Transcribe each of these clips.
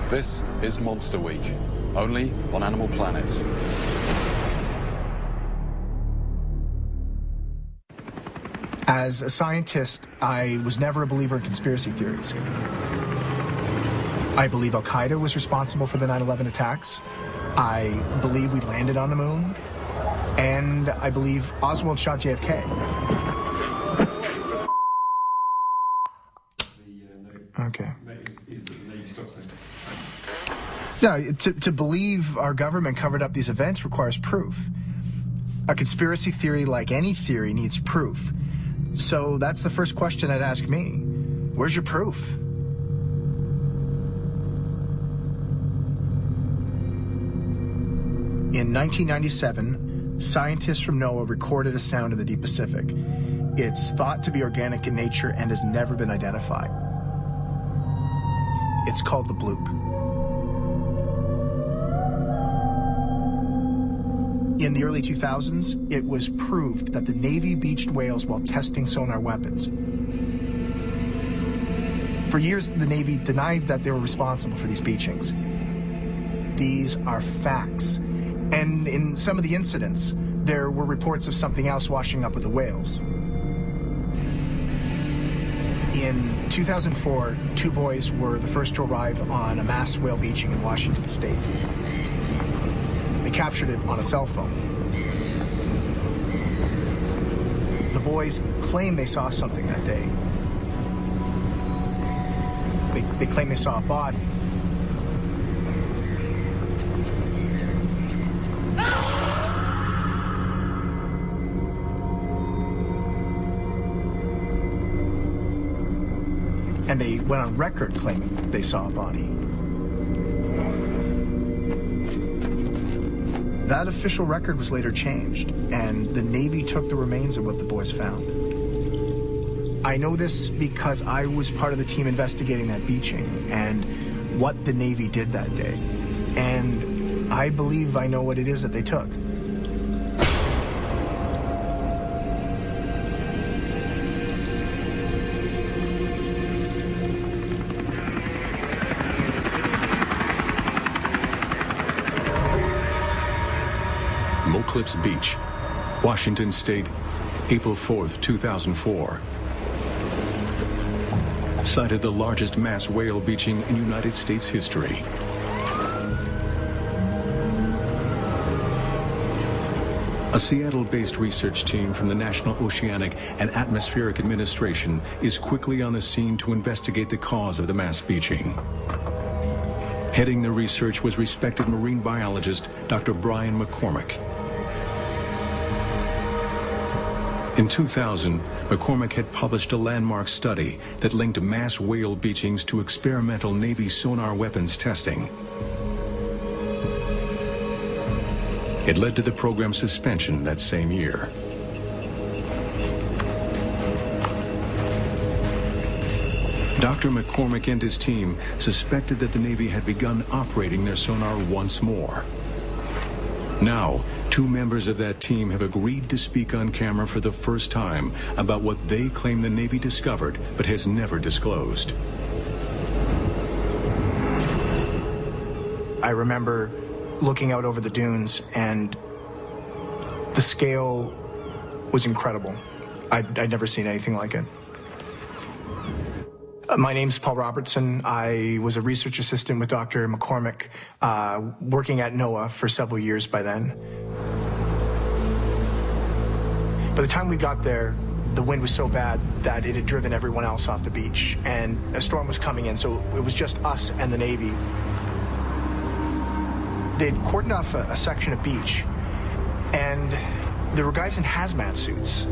This is Monster Week, only on Animal Planet. As a scientist, I was never a believer in conspiracy theories. I believe Al-Qaeda was responsible for the 9/11 attacks. I believe we landed on the moon. And I believe Oswald shot JFK. Okay. No, to believe our government covered up these events requires proof. A conspiracy theory, like any theory, needs proof. So that's the first question I'd ask me. Where's your proof? In 1997, scientists from NOAA recorded a sound in the deep Pacific. It's thought to be organic in nature and has never been identified. It's called the bloop. In the early 2000s, it was proved that the Navy beached whales while testing sonar weapons. For years, the Navy denied that they were responsible for these beachings. These are facts. And in some of the incidents, there were reports of something else washing up with the whales. In 2004, two boys were the first to arrive on a mass whale beaching in Washington State. They captured it on a cell phone. The boys claim they saw something that day. They claim they saw a body. And they went on record claiming they saw a body. That official record was later changed, and the Navy took the remains of what the boys found. I know this because I was part of the team investigating that beaching and what the Navy did that day. And I believe I know what it is that they took. Cliffs Beach, Washington State, April 4th, 2004. Site of the largest mass whale beaching in United States history. A Seattle-based research team from the National Oceanic and Atmospheric Administration is quickly on the scene to investigate the cause of the mass beaching. Heading the research was respected marine biologist Dr. Brian McCormick. In 2000, McCormick had published a landmark study that linked mass whale beachings to experimental Navy sonar weapons testing. It led to the program's suspension that same year. Dr. McCormick and his team suspected that the Navy had begun operating their sonar once more. Now, two members of that team have agreed to speak on camera for the first time about what they claim the Navy discovered but has never disclosed. I remember looking out over the dunes, and the scale was incredible. I'd never seen anything like it. My name's Paul Robertson. I was a research assistant with Dr. McCormick, working at NOAA for several years by then. By the time we got there, the wind was so bad that it had driven everyone else off the beach, and a storm was coming in, so it was just us and the Navy. They'd cordoned off a section of beach, and there were guys in hazmat suits.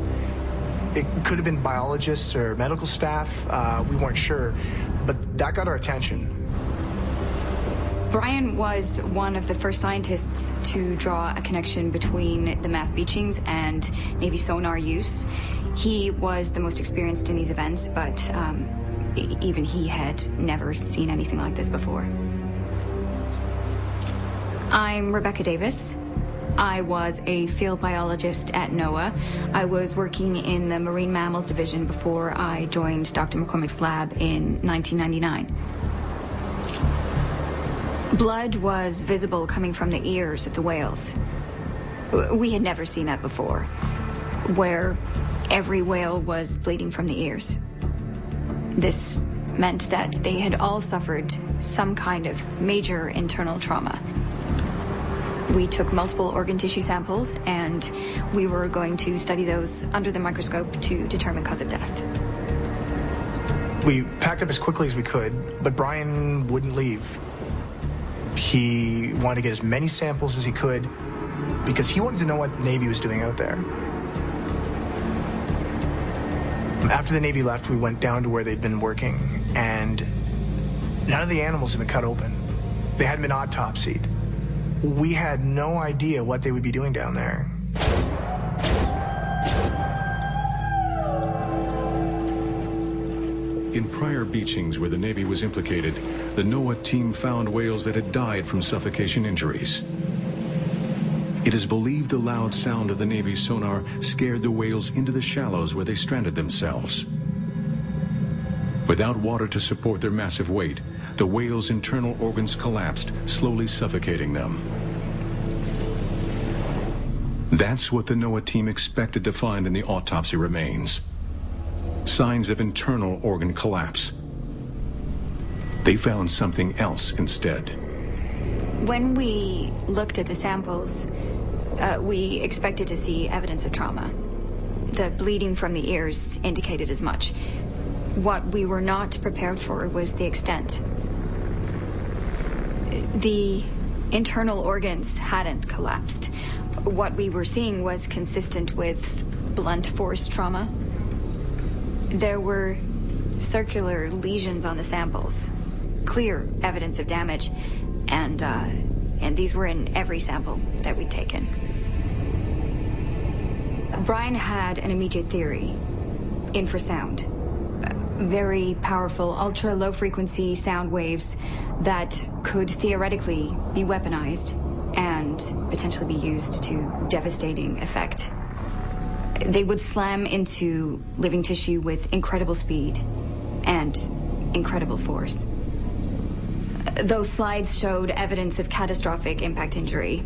It could have been biologists or medical staff. We weren't sure, but that got our attention. Brian was one of the first scientists to draw a connection between the mass beachings and Navy sonar use. He was the most experienced in these events, but even he had never seen anything like this before. I'm Rebecca Davis. I was a field biologist at NOAA. I was working in the Marine Mammals Division before I joined Dr. McCormick's lab in 1999. Blood was visible coming from the ears of the whales. We had never seen that before, where every whale was bleeding from the ears. This meant that they had all suffered some kind of major internal trauma. We took multiple organ tissue samples, and we were going to study those under the microscope to determine cause of death. We packed up as quickly as we could, but Brian wouldn't leave. He wanted to get as many samples as he could because he wanted to know what the Navy was doing out there. After the Navy left, we went down to where they'd been working, and none of the animals had been cut open. They hadn't been autopsied. We had no idea what they would be doing down there. In prior beachings where the Navy was implicated, the NOAA team found whales that had died from suffocation injuries. It is believed the loud sound of the Navy's sonar scared the whales into the shallows where they stranded themselves. Without water to support their massive weight, the whales' internal organs collapsed, slowly suffocating them. That's what the NOAA team expected to find in the autopsy remains. Signs of internal organ collapse. They found something else instead. When we looked at the samples, we expected to see evidence of trauma. The bleeding from the ears indicated as much. What we were not prepared for was the extent. The internal organs hadn't collapsed. What we were seeing was consistent with blunt force trauma. There were circular lesions on the samples, clear evidence of damage, and these were in every sample that we'd taken. Brian had an immediate theory: infrasound. Very powerful, ultra-low frequency sound waves that could theoretically be weaponized and potentially be used to devastating effect. They would slam into living tissue with incredible speed and incredible force. Those slides showed evidence of catastrophic impact injury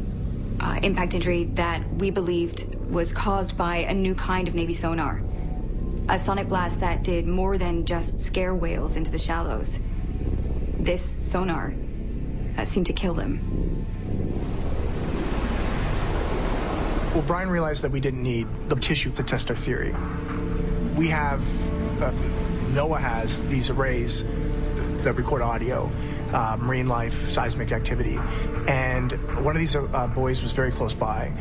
that we believed was caused by a new kind of Navy sonar. A sonic blast that did more than just scare whales into the shallows. This sonar seemed to kill them. Well, Brian realized that we didn't need the tissue to test our theory. We have, NOAA has these arrays that record audio, marine life, seismic activity, and one of these buoys was very close by.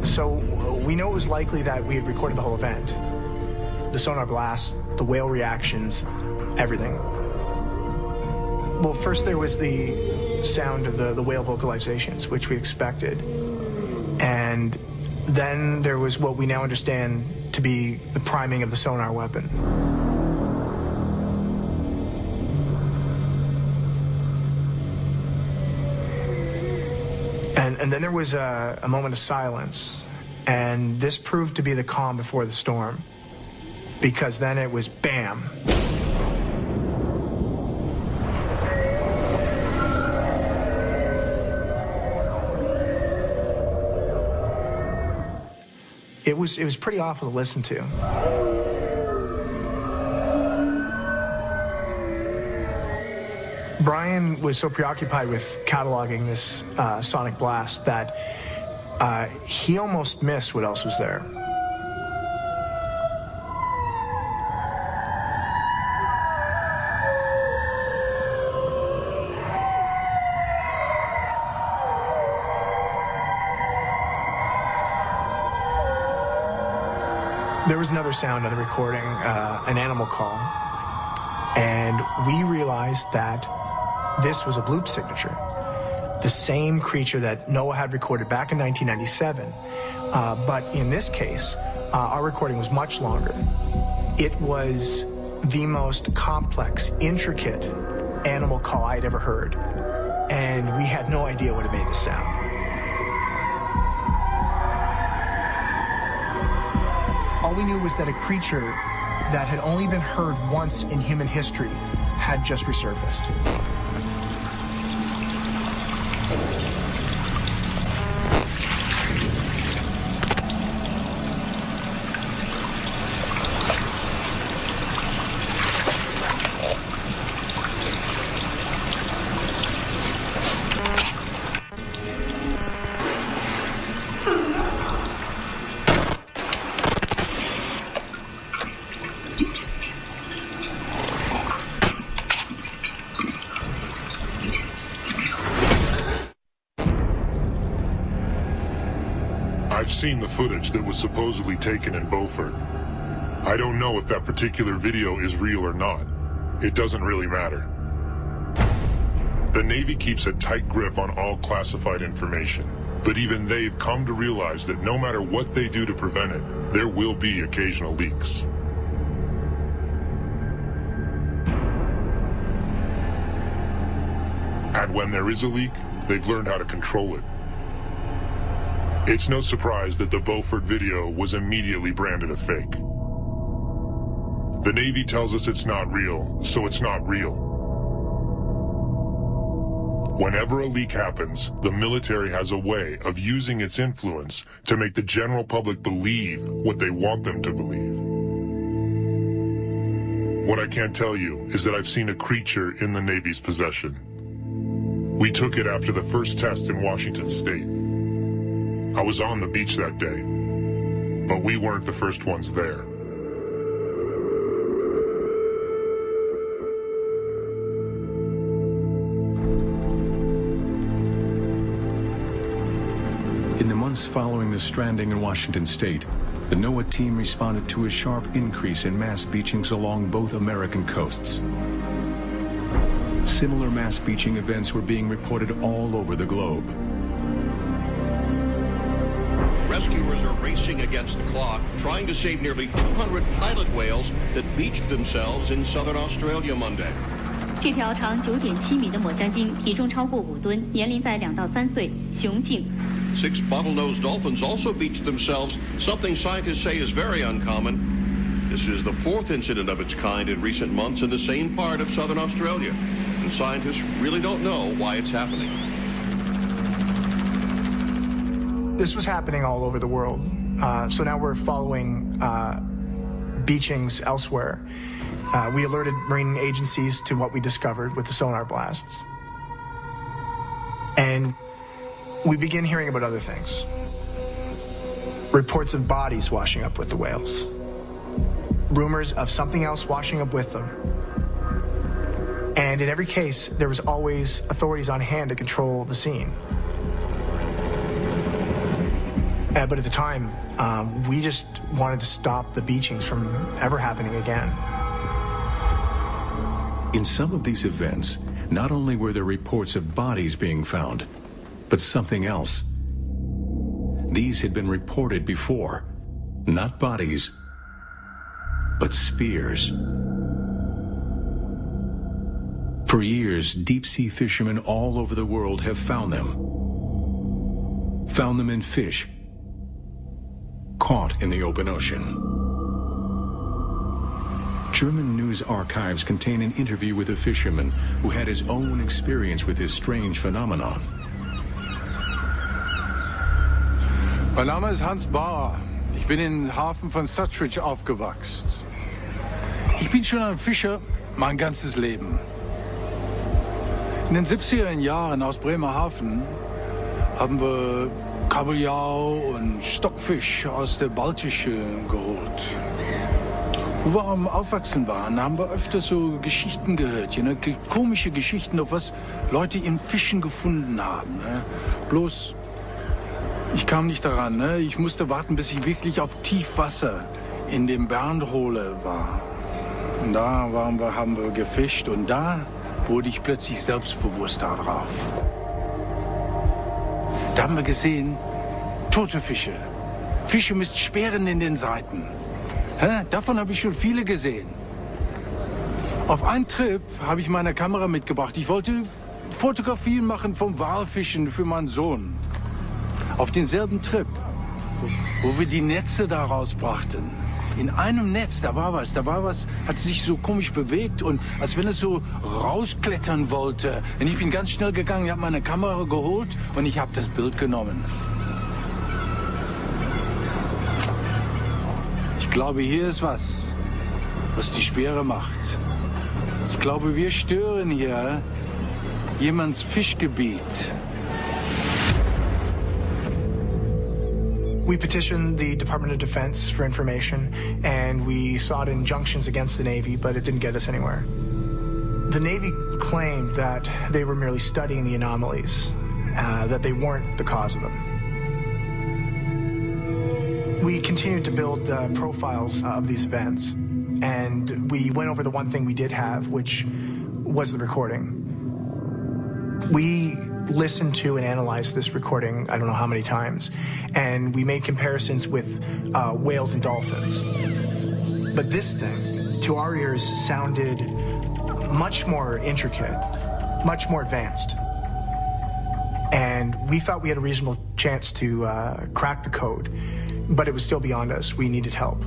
So we know it was likely that we had recorded the whole event. The sonar blast, the whale reactions, everything. Well, first there was the sound of the whale vocalizations, which we expected. And then there was what we now understand to be the priming of the sonar weapon. And then there was a moment of silence, and this proved to be the calm before the storm, because then it was bam. It was pretty awful to listen to. Brian was so preoccupied with cataloging this sonic blast that he almost missed what else was there. There was another sound on the recording, an animal call, and we realized that this was a bloop signature, the same creature that NOAA had recorded back in 1997, but in this case, our recording was much longer. It was the most complex, intricate animal call I'd ever heard, and we had no idea what had made the sound. All we knew was that a creature that had only been heard once in human history had just resurfaced. I've seen the footage that was supposedly taken in Beaufort. I don't know if that particular video is real or not. It doesn't really matter. The Navy keeps a tight grip on all classified information, but even they've come to realize that no matter what they do to prevent it, there will be occasional leaks. And when there is a leak, they've learned how to control it. It's no surprise that the Beaufort video was immediately branded a fake. The Navy tells us it's not real, so it's not real. Whenever a leak happens, the military has a way of using its influence to make the general public believe what they want them to believe. What I can't tell you is that I've seen a creature in the Navy's possession. We took it after the first test in Washington State. I was on the beach that day, but we weren't the first ones there. In the months following the stranding in Washington State, the NOAA team responded to a sharp increase in mass beachings along both American coasts. Similar mass beaching events were being reported all over the globe. Rescuers are racing against the clock, trying to save nearly 200 pilot whales that beached themselves in southern Australia Monday. 这条长9.7米的抹香鲸，体重超过5吨，年龄在2到3岁，雄性。 6 bottlenose dolphins also beached themselves, something scientists say is very uncommon. This is the 4th incident of its kind in recent months in the same part of southern Australia, and scientists really don't know why it's happening. This was happening all over the world. So now we're following beachings elsewhere. We alerted marine agencies to what we discovered with the sonar blasts. And we begin hearing about other things. Reports of bodies washing up with the whales. Rumors of something else washing up with them. And in every case, there was always authorities on hand to control the scene. But at the time, we just wanted to stop the beachings from ever happening again. In some of these events, not only were there reports of bodies being found, but something else. These had been reported before. Not bodies, but spears. For years, deep-sea fishermen all over the world have found them. Found them in fish, caught in the open ocean. German news archives contain an interview with a fisherman who had his own experience with this strange phenomenon. Mein Name ist Hans Bauer. Ich bin im Hafen von Sutridge aufgewachsen. Ich bin schon ein Fischer mein ganzes Leben. In den 70er Jahren aus Bremerhaven haben wir Kabeljau und Stockfisch aus der Baltischen geholt. Wo wir am Aufwachsen waren, haben wir öfter so Geschichten gehört, komische Geschichten, auf was Leute in Fischen gefunden haben. Bloß, ich kam nicht daran. Ich musste warten, bis ich wirklich auf Tiefwasser in dem Bernhole war. Und da haben wir gefischt und da wurde ich plötzlich selbstbewusst darauf. Da haben wir gesehen, tote Fische. Fische mit Speeren in den Seiten. Davon habe ich schon viele gesehen. Auf einen Trip habe ich meine Kamera mitgebracht. Ich wollte Fotografien machen vom Walfischen für meinen Sohn. Auf denselben Trip, wo wir die Netze da rausbrachten, in einem Netz, da war was, hat sich so komisch bewegt und als wenn es so rausklettern wollte. Und ich bin ganz schnell gegangen, ich habe meine Kamera geholt und ich habe das Bild genommen. Ich glaube, hier ist was die Speere macht. Ich glaube, wir stören hier jemands Fischgebiet. We petitioned the Department of Defense for information, and we sought injunctions against the Navy, but it didn't get us anywhere. The Navy claimed that they were merely studying the anomalies, that they weren't the cause of them. We continued to build profiles of these events, and we went over the one thing we did have, which was the recording. We listened to and analyzed this recording I don't know how many times, and we made comparisons with whales and dolphins. But this thing, to our ears, sounded much more intricate, much more advanced. And we thought we had a reasonable chance to crack the code, but it was still beyond us. We needed help.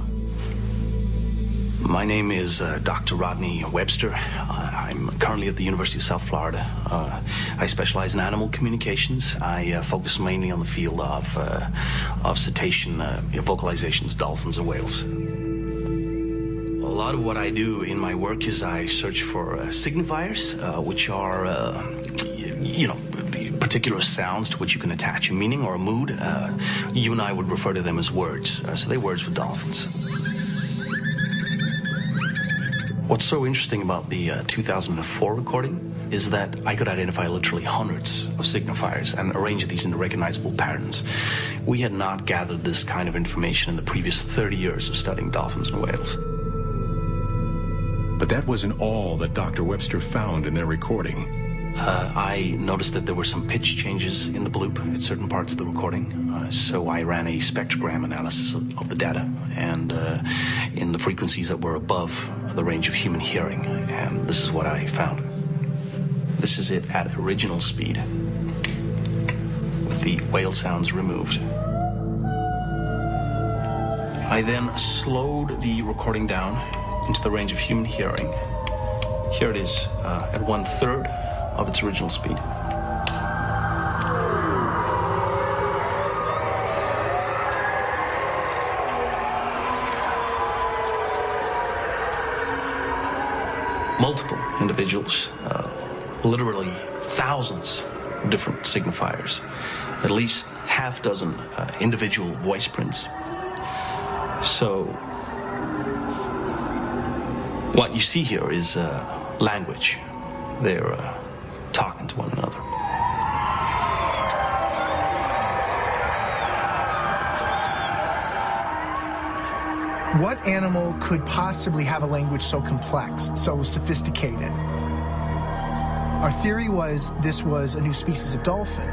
My name is Dr. Rodney Webster. I'm currently at the University of South Florida. I specialize in animal communications. I focus mainly on the field of cetacean vocalizations, dolphins and whales. A lot of what I do in my work is I search for signifiers, which are, particular sounds to which you can attach a meaning or a mood. You and I would refer to them as words. So they're words for dolphins. What's so interesting about the 2004 recording is that I could identify literally hundreds of signifiers and arrange these into recognizable patterns. We had not gathered this kind of information in the previous 30 years of studying dolphins and whales. But that wasn't all that Dr. Webster found in their recording. I noticed that there were some pitch changes in the bloop at certain parts of the recording, so I ran a spectrogram analysis of the data and in the frequencies that were above the range of human hearing, and this is what I found. This is it at original speed, with the whale sounds removed. I then slowed the recording down into the range of human hearing. Here it is at 1/3 of its original speed. Multiple individuals, literally thousands of different signifiers, at least half dozen individual voice prints. So what you see here is language. They're talking to one another. What animal could possibly have a language so complex, so sophisticated? Our theory was this was a new species of dolphin,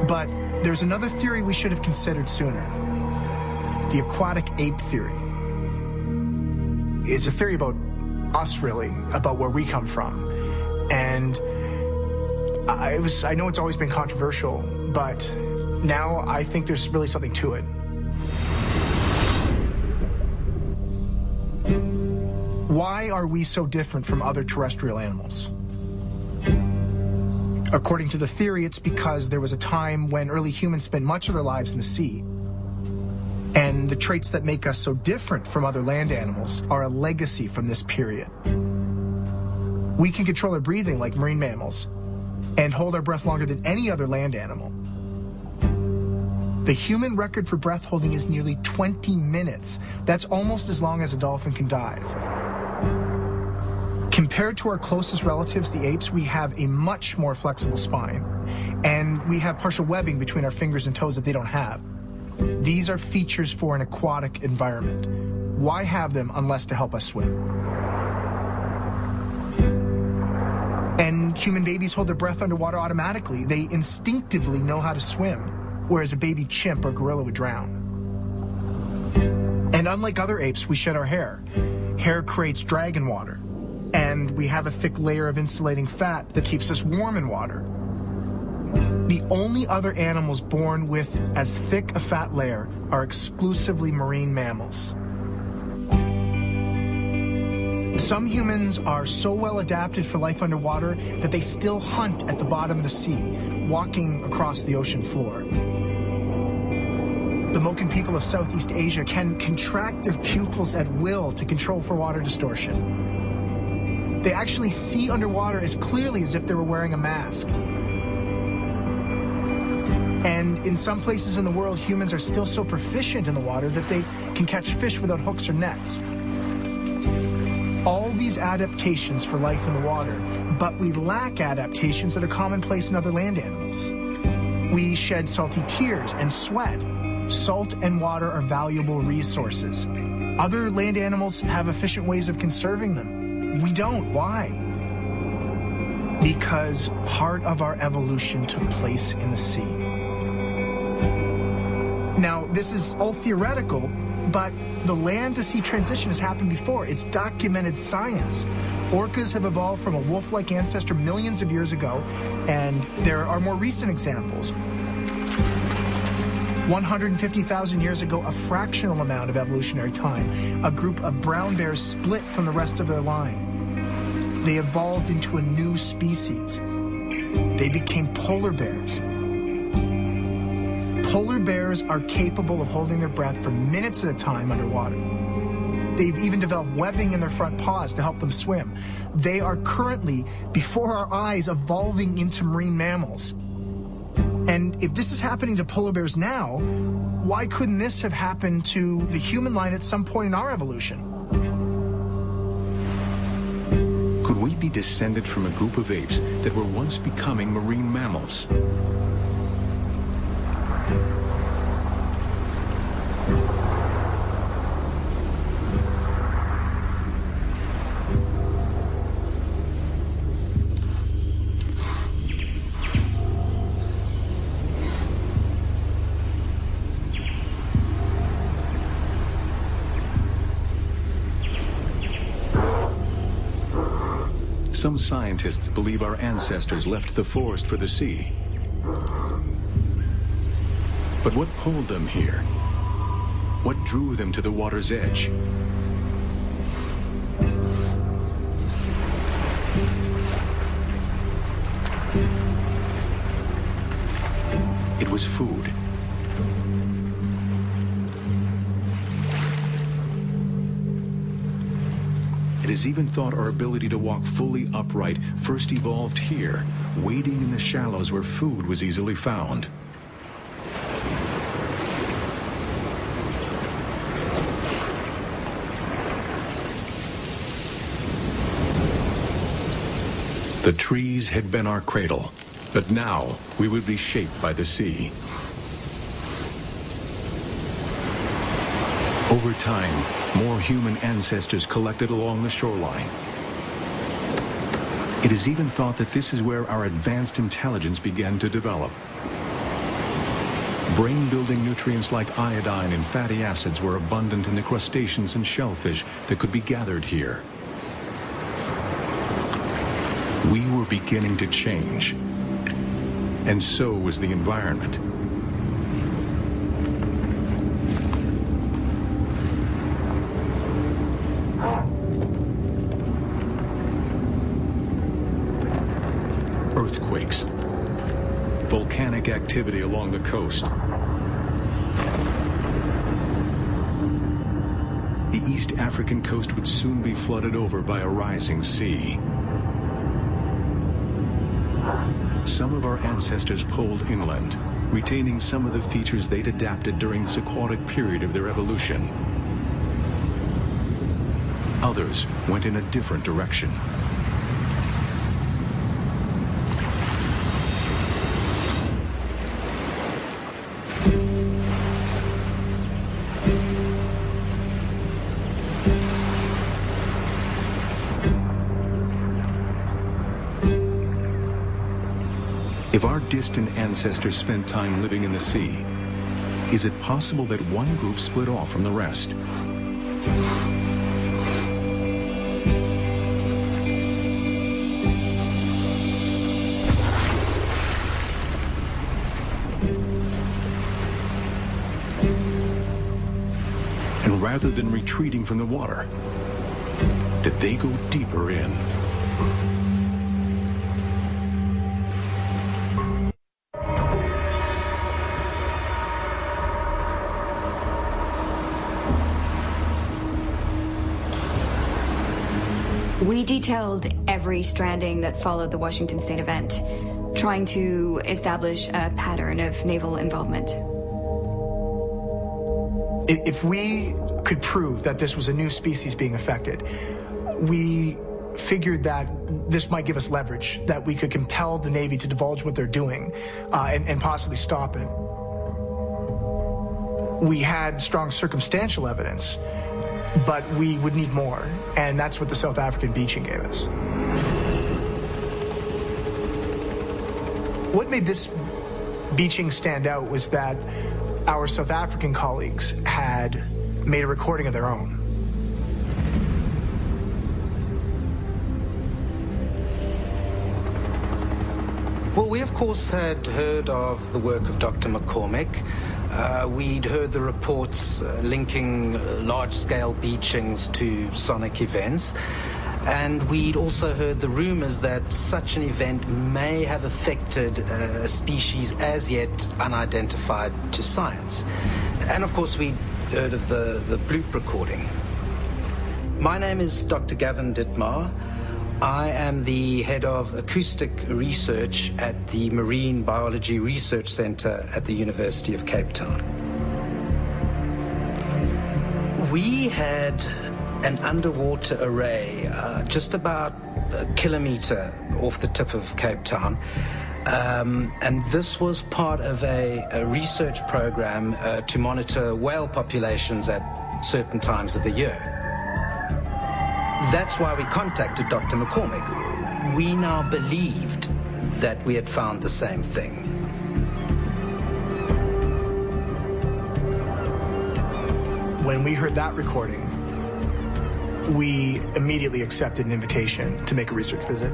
but there's another theory we should have considered sooner. The aquatic ape theory. It's a theory about us, really, about where we come from. And I know it's always been controversial, but now I think there's really something to it. Why are we so different from other terrestrial animals? According to the theory, it's because there was a time when early humans spent much of their lives in the sea. And the traits that make us so different from other land animals are a legacy from this period. We can control our breathing like marine mammals and hold our breath longer than any other land animal. The human record for breath holding is nearly 20 minutes. That's almost as long as a dolphin can dive. Compared to our closest relatives, the apes, we have a much more flexible spine, and we have partial webbing between our fingers and toes that they don't have. These are features for an aquatic environment. Why have them unless to help us swim? And human babies hold their breath underwater automatically. They instinctively know how to swim, whereas a baby chimp or gorilla would drown. And unlike other apes, we shed our hair. Hair creates drag in water. And we have a thick layer of insulating fat that keeps us warm in water. The only other animals born with as thick a fat layer are exclusively marine mammals. Some humans are so well adapted for life underwater that they still hunt at the bottom of the sea, walking across the ocean floor. The Moken people of Southeast Asia can contract their pupils at will to control for water distortion. They actually see underwater as clearly as if they were wearing a mask. And in some places in the world, humans are still so proficient in the water that they can catch fish without hooks or nets. All these adaptations for life in the water, but we lack adaptations that are commonplace in other land animals. We shed salty tears and sweat. Salt and water are valuable resources. Other land animals have efficient ways of conserving them. We don't. Why? Because part of our evolution took place in the sea. Now, this is all theoretical, but the land-to-sea transition has happened before. It's documented science. Orcas have evolved from a wolf-like ancestor millions of years ago, and there are more recent examples. 150,000 years ago, a fractional amount of evolutionary time, a group of brown bears split from the rest of their line. They evolved into a new species. They became polar bears. Polar bears are capable of holding their breath for minutes at a time underwater. They've even developed webbing in their front paws to help them swim. They are currently, before our eyes, evolving into marine mammals. And if this is happening to polar bears now, why couldn't this have happened to the human line at some point in our evolution? Could we be descended from a group of apes that were once becoming marine mammals? Some scientists believe our ancestors left the forest for the sea. But what pulled them here? What drew them to the water's edge? It was food. It is even thought our ability to walk fully upright first evolved here, wading in the shallows where food was easily found. The trees had been our cradle, but now we would be shaped by the sea. Over time, more human ancestors collected along the shoreline. It is even thought that this is where our advanced intelligence began to develop. Brain-building nutrients like iodine and fatty acids were abundant in the crustaceans and shellfish that could be gathered here. We were beginning to change, and so was the environment. Earthquakes, volcanic activity along the coast. The East African coast would soon be flooded over by a rising sea. Some of our ancestors pulled inland, retaining some of the features they'd adapted during this aquatic period of their evolution. Others went in a different direction. If our distant ancestors spent time living in the sea, is it possible that one group split off from the rest? And rather than retreating from the water, did they go deeper in. We detailed every stranding that followed the Washington State event, trying to establish a pattern of naval involvement. If we could prove that this was a new species being affected, we figured that this might give us leverage, that we could compel the Navy to divulge what they're doing and possibly stop it. We had strong circumstantial evidence, but we would need more, and that's what the South African beaching gave us. What made this beaching stand out was that our South African colleagues had made a recording of their own. Well, we of course had heard of the work of Dr. McCormick. We'd heard the reports linking large-scale beachings to sonic events. And we'd also heard the rumors that such an event may have affected a species as yet unidentified to science. And of course, we'd heard of the bloop recording. My name is Dr. Gavin Dittmar. I am the head of acoustic research at the Marine Biology Research Center at the University of Cape Town. We had an underwater array just about a kilometer off the tip of Cape Town. And this was part of a research program to monitor whale populations at certain times of the year. That's why we contacted Dr. McCormick. We now believed that we had found the same thing. When we heard that recording, we immediately accepted an invitation to make a research visit.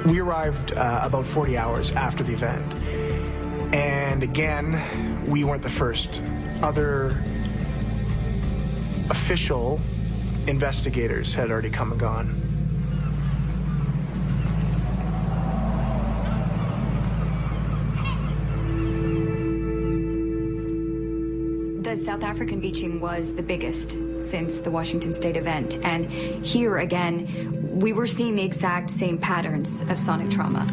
We arrived about 40 hours after the event. And again, we weren't the first. Other official investigators had already come and gone. The South African beaching was the biggest since the Washington State event, and here again, we were seeing the exact same patterns of sonic trauma.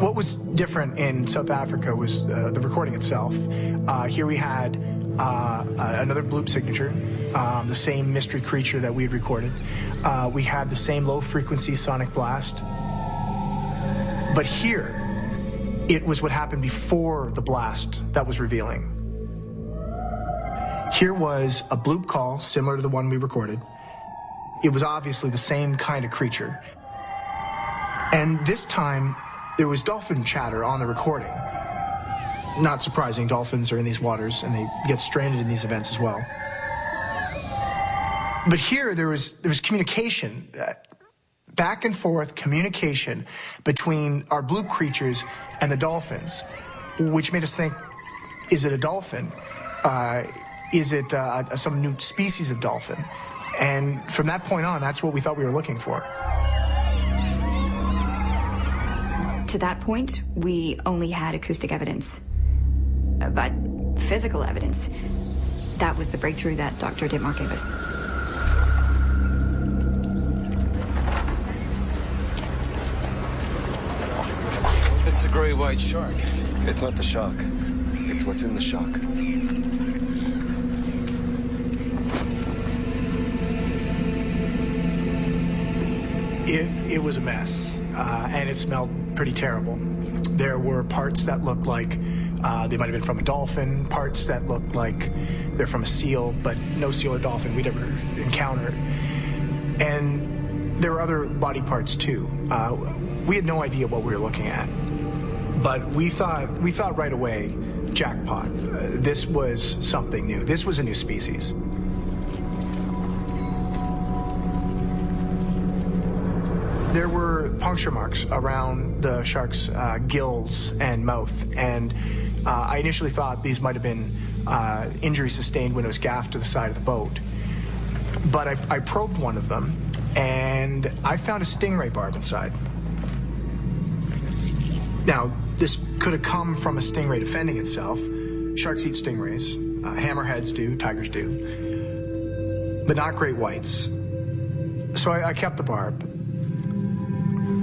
What was different in South Africa was the recording itself. Here we had another bloop signature, the same mystery creature that we had recorded. We had the same low-frequency sonic blast. But here, it was what happened before the blast that was revealing. Here was a bloop call similar to the one we recorded. It was obviously the same kind of creature. And this time, there was dolphin chatter on the recording. Not surprising, dolphins are in these waters and they get stranded in these events as well. But here there was communication, back and forth communication between our bloop creatures and the dolphins, which made us think, is it a dolphin? Is it some new species of dolphin? And from that point on, that's what we thought we were looking for. To that point, we only had acoustic evidence. But physical evidence, that was the breakthrough that Dr. Dittmar gave us. It's a great white shark. It's not the shark. It's what's in the shark. It was a mess, and it smelled pretty terrible. There were parts that looked like they might have been from a dolphin, parts that looked like they're from a seal, but no seal or dolphin we'd ever encountered. And there were other body parts too. We had no idea what we were looking at, but we thought right away, jackpot. This was something new. This was a new species. There were puncture marks around the shark's gills and mouth, and I initially thought these might have been injuries sustained when it was gaffed to the side of the boat. But I probed one of them, and I found a stingray barb inside. Now, this could have come from a stingray defending itself. Sharks eat stingrays. Hammerheads do, tigers do, but not great whites. So I kept the barb.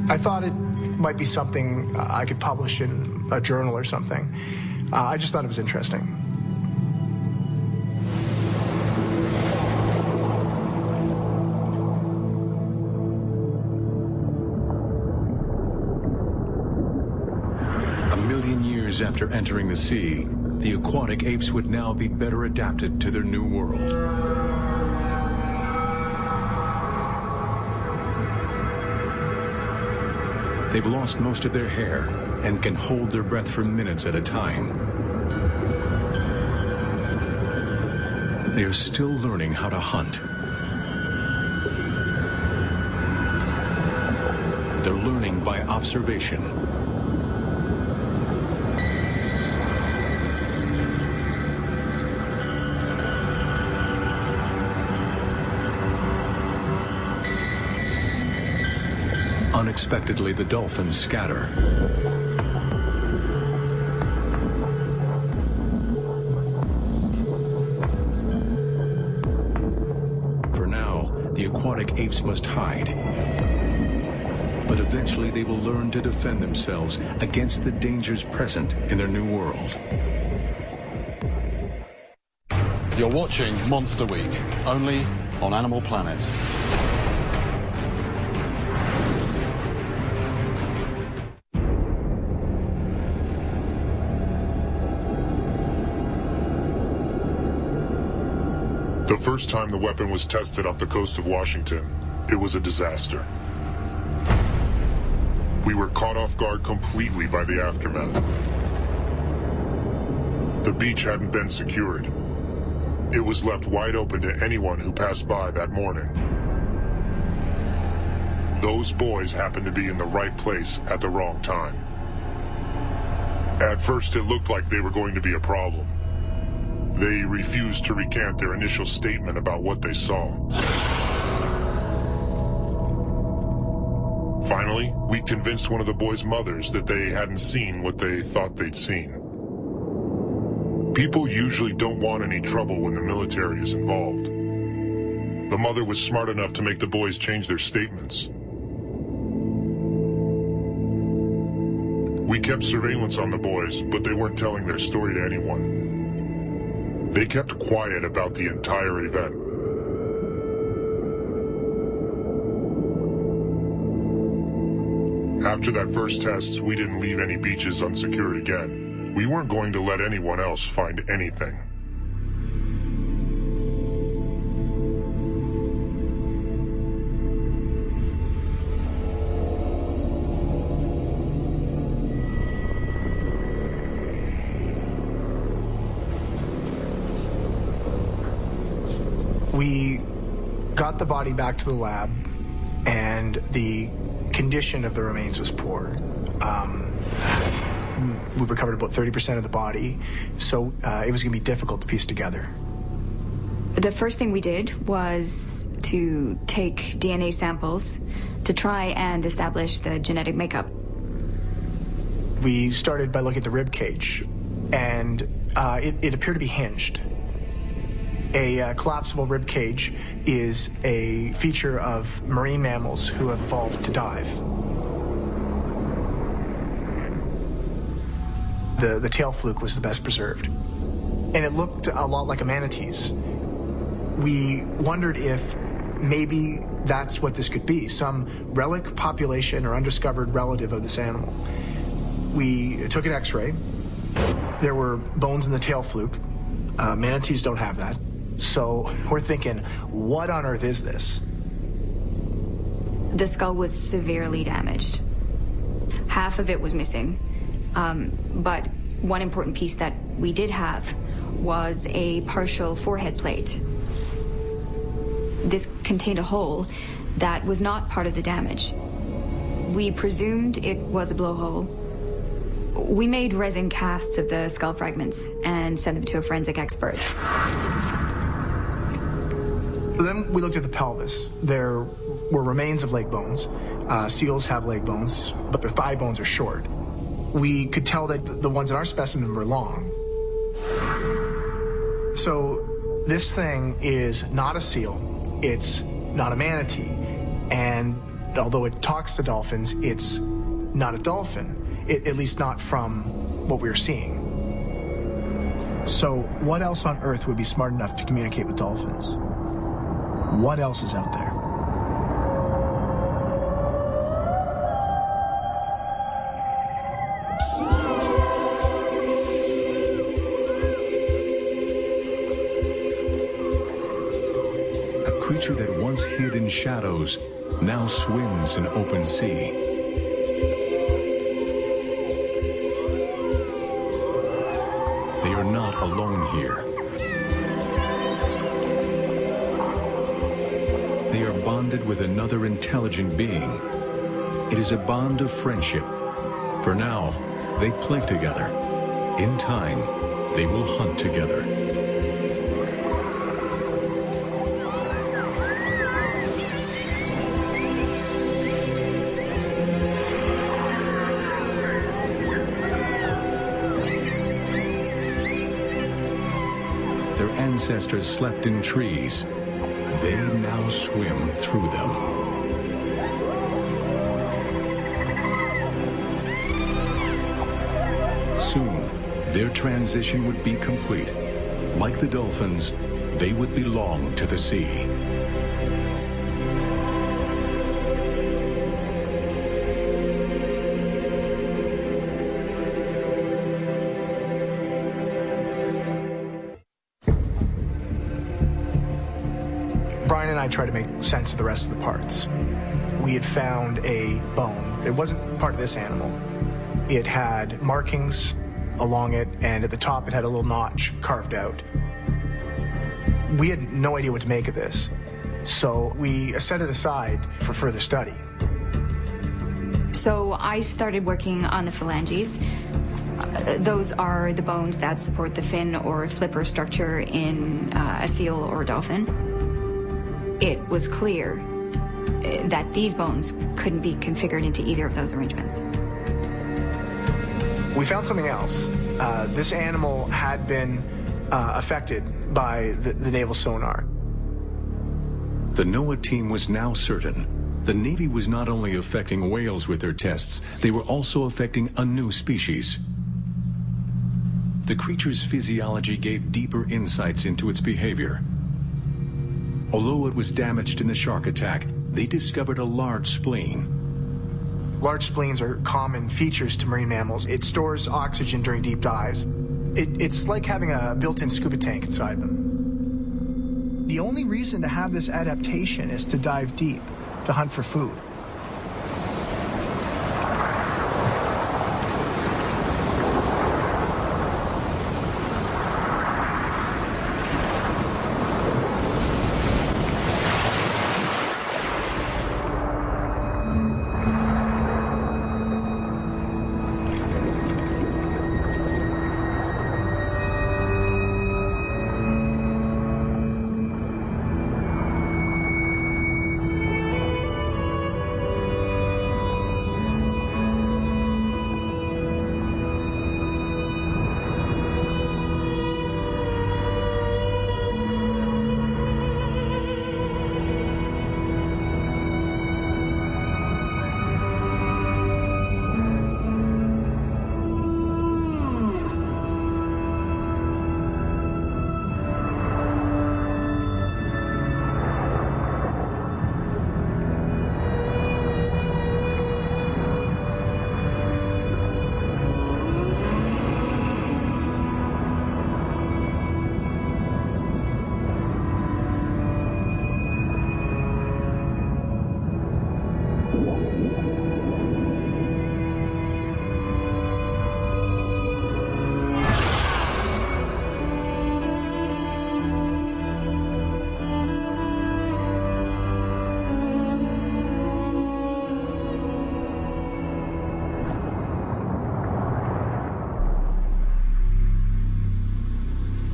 I thought it might be something I could publish in a journal or something. I just thought it was interesting. A million years after entering the sea, the aquatic apes would now be better adapted to their new world. They've lost most of their hair and can hold their breath for minutes at a time. They are still learning how to hunt. They're learning by observation. Unexpectedly, the dolphins scatter. For now, the aquatic apes must hide. But eventually they will learn to defend themselves against the dangers present in their new world. You're watching Monster Week, only on Animal Planet. The first time the weapon was tested off the coast of Washington, it was a disaster. We were caught off guard completely by the aftermath. The beach hadn't been secured. It was left wide open to anyone who passed by that morning. Those boys happened to be in the right place at the wrong time. At first, it looked like they were going to be a problem. They refused to recant their initial statement about what they saw. Finally, we convinced one of the boys' mothers that they hadn't seen what they thought they'd seen. People usually don't want any trouble when the military is involved. The mother was smart enough to make the boys change their statements. We kept surveillance on the boys, but they weren't telling their story to anyone. They kept quiet about the entire event. After that first test, we didn't leave any beaches unsecured again. We weren't going to let anyone else find anything. We got the body back to the lab, and the condition of the remains was poor. We recovered about 30% of the body, so it was going to be difficult to piece together. The first thing we did was to take DNA samples to try and establish the genetic makeup. We started by looking at the rib cage, and it appeared to be hinged. A collapsible rib cage is a feature of marine mammals who have evolved to dive. The tail fluke was the best preserved. And it looked a lot like a manatee's. We wondered if maybe that's what this could be, some relic population or undiscovered relative of this animal. We took an x-ray. There were bones in the tail fluke. Manatees don't have that. So we're thinking, what on earth is this? The skull was severely damaged. Half of it was missing. But one important piece that we did have was a partial forehead plate. This contained a hole that was not part of the damage. We presumed it was a blowhole. We made resin casts of the skull fragments and sent them to a forensic expert. Then we looked at the pelvis. There were remains of leg bones. Seals have leg bones, but their thigh bones are short. We could tell that the ones in our specimen were long. So this thing is not a seal, it's not a manatee, and although it talks to dolphins, it's not a dolphin, at least not from what we were seeing. So what else on Earth would be smart enough to communicate with dolphins? What else is out there? A creature that once hid in shadows now swims in open sea. They are not alone here. They are bonded with another intelligent being. It is a bond of friendship. For now, they play together. In time, they will hunt together. Their ancestors slept in trees. They now swim through them. Soon, their transition would be complete. Like the dolphins, they would belong to the sea. Brian and I tried to make sense of the rest of the parts. We had found a bone. It wasn't part of this animal. It had markings along it, and at the top it had a little notch carved out. We had no idea what to make of this, so we set it aside for further study. So I started working on the phalanges. Those are the bones that support the fin or flipper structure in a seal or a dolphin. It was clear that these bones couldn't be configured into either of those arrangements. We found something else. This animal had been affected by the naval sonar. The NOAA team was now certain the Navy was not only affecting whales with their tests, they were also affecting a new species. The creature's physiology gave deeper insights into its behavior. Although it was damaged in the shark attack, they discovered a large spleen. Large spleens are common features to marine mammals. It stores oxygen during deep dives. It's like having a built-in scuba tank inside them. The only reason to have this adaptation is to dive deep, to hunt for food.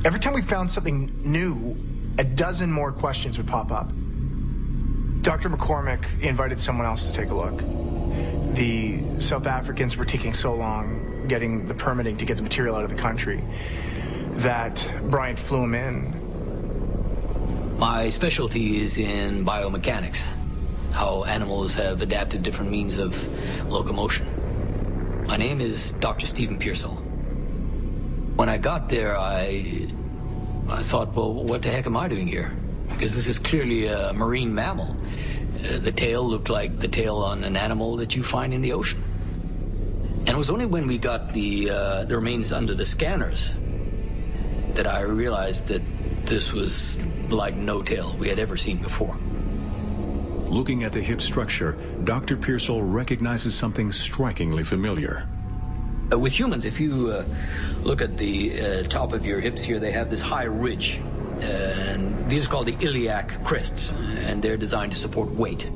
Every time we found something new, a dozen more questions would pop up. Dr. McCormick invited someone else to take a look. The South Africans were taking so long getting the permitting to get the material out of the country that Brian flew him in. My specialty is in biomechanics, how animals have adapted different means of locomotion. My name is Dr. Stephen Pearsall. When I got there, I thought, well, what the heck am I doing here? Because this is clearly a marine mammal. The tail looked like the tail on an animal that you find in the ocean. And it was only when we got the remains under the scanners that I realized that this was like no tail we had ever seen before. Looking at the hip structure, Dr. Pearsall recognizes something strikingly familiar. With humans, if you look at the top of your hips here, they have this high ridge. And these are called the iliac crests, and they're designed to support weight.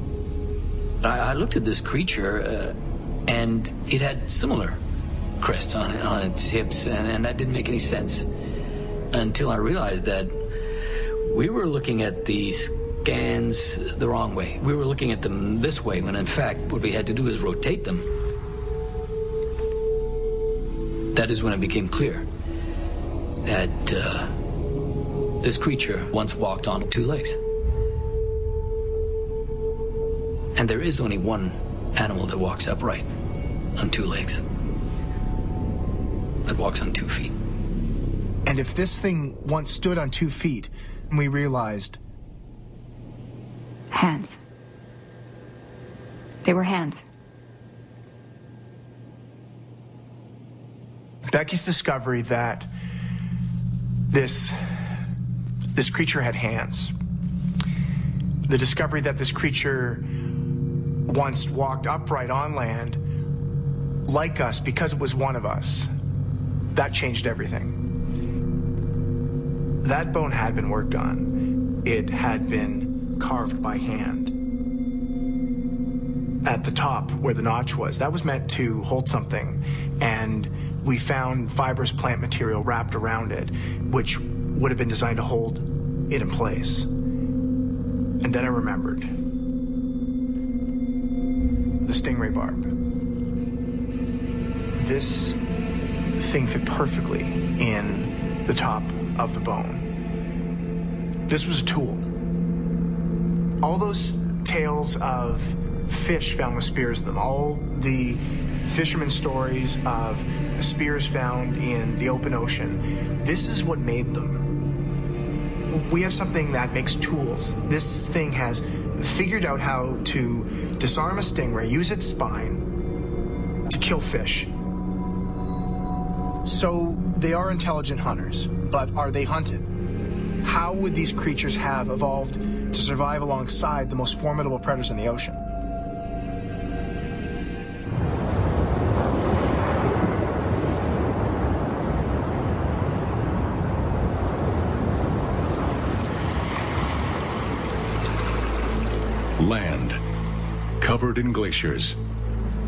I looked at this creature, and it had similar crests on its hips, and that didn't make any sense until I realized that we were looking at the scans the wrong way. We were looking at them this way, when in fact what we had to do is rotate them. That is when it became clear that this creature once walked on two legs. And there is only one animal that walks upright on two legs, that walks on 2 feet. And if this thing once stood on 2 feet, we realized... Hands. They were hands. Becky's discovery that this creature had hands. The discovery that this creature once walked upright on land like us because it was one of us. That changed everything. That bone had been worked on. It had been carved by hand. At the top where the notch was, that was meant to hold something, and we found fibrous plant material wrapped around it, which would have been designed to hold it in place. And then I remembered. The stingray barb. This thing fit perfectly in the top of the bone. This was a tool. All those tales of fish found with spears in them, all the fishermen stories of spears found in the open ocean, this is what made them. We have something that makes tools. This thing has figured out how to disarm a stingray, use its spine to kill fish. So they are intelligent hunters, but are they hunted? How would these creatures have evolved to survive alongside the most formidable predators in the ocean? Land, covered in glaciers.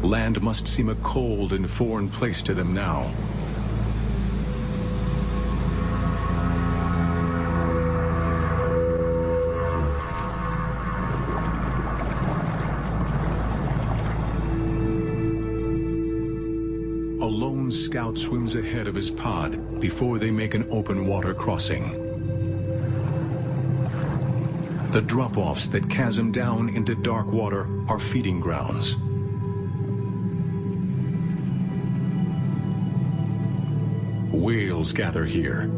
Land must seem a cold and foreign place to them now. A lone scout swims ahead of his pod before they make an open water crossing. The drop-offs that chasm down into dark water are feeding grounds. Whales gather here.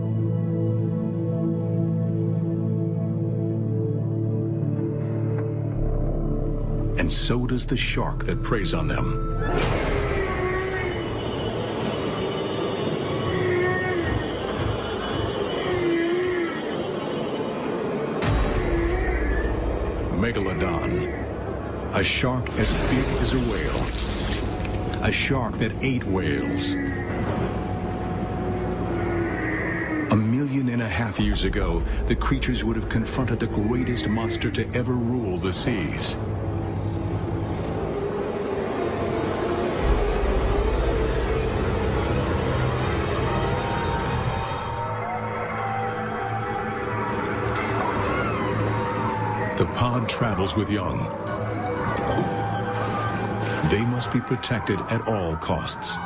And so does the shark that preys on them. Megalodon, a shark as big as a whale, a shark that ate whales. 1.5 million years ago, the creatures would have confronted the greatest monster to ever rule the seas. The pod travels with young. They must be protected at all costs.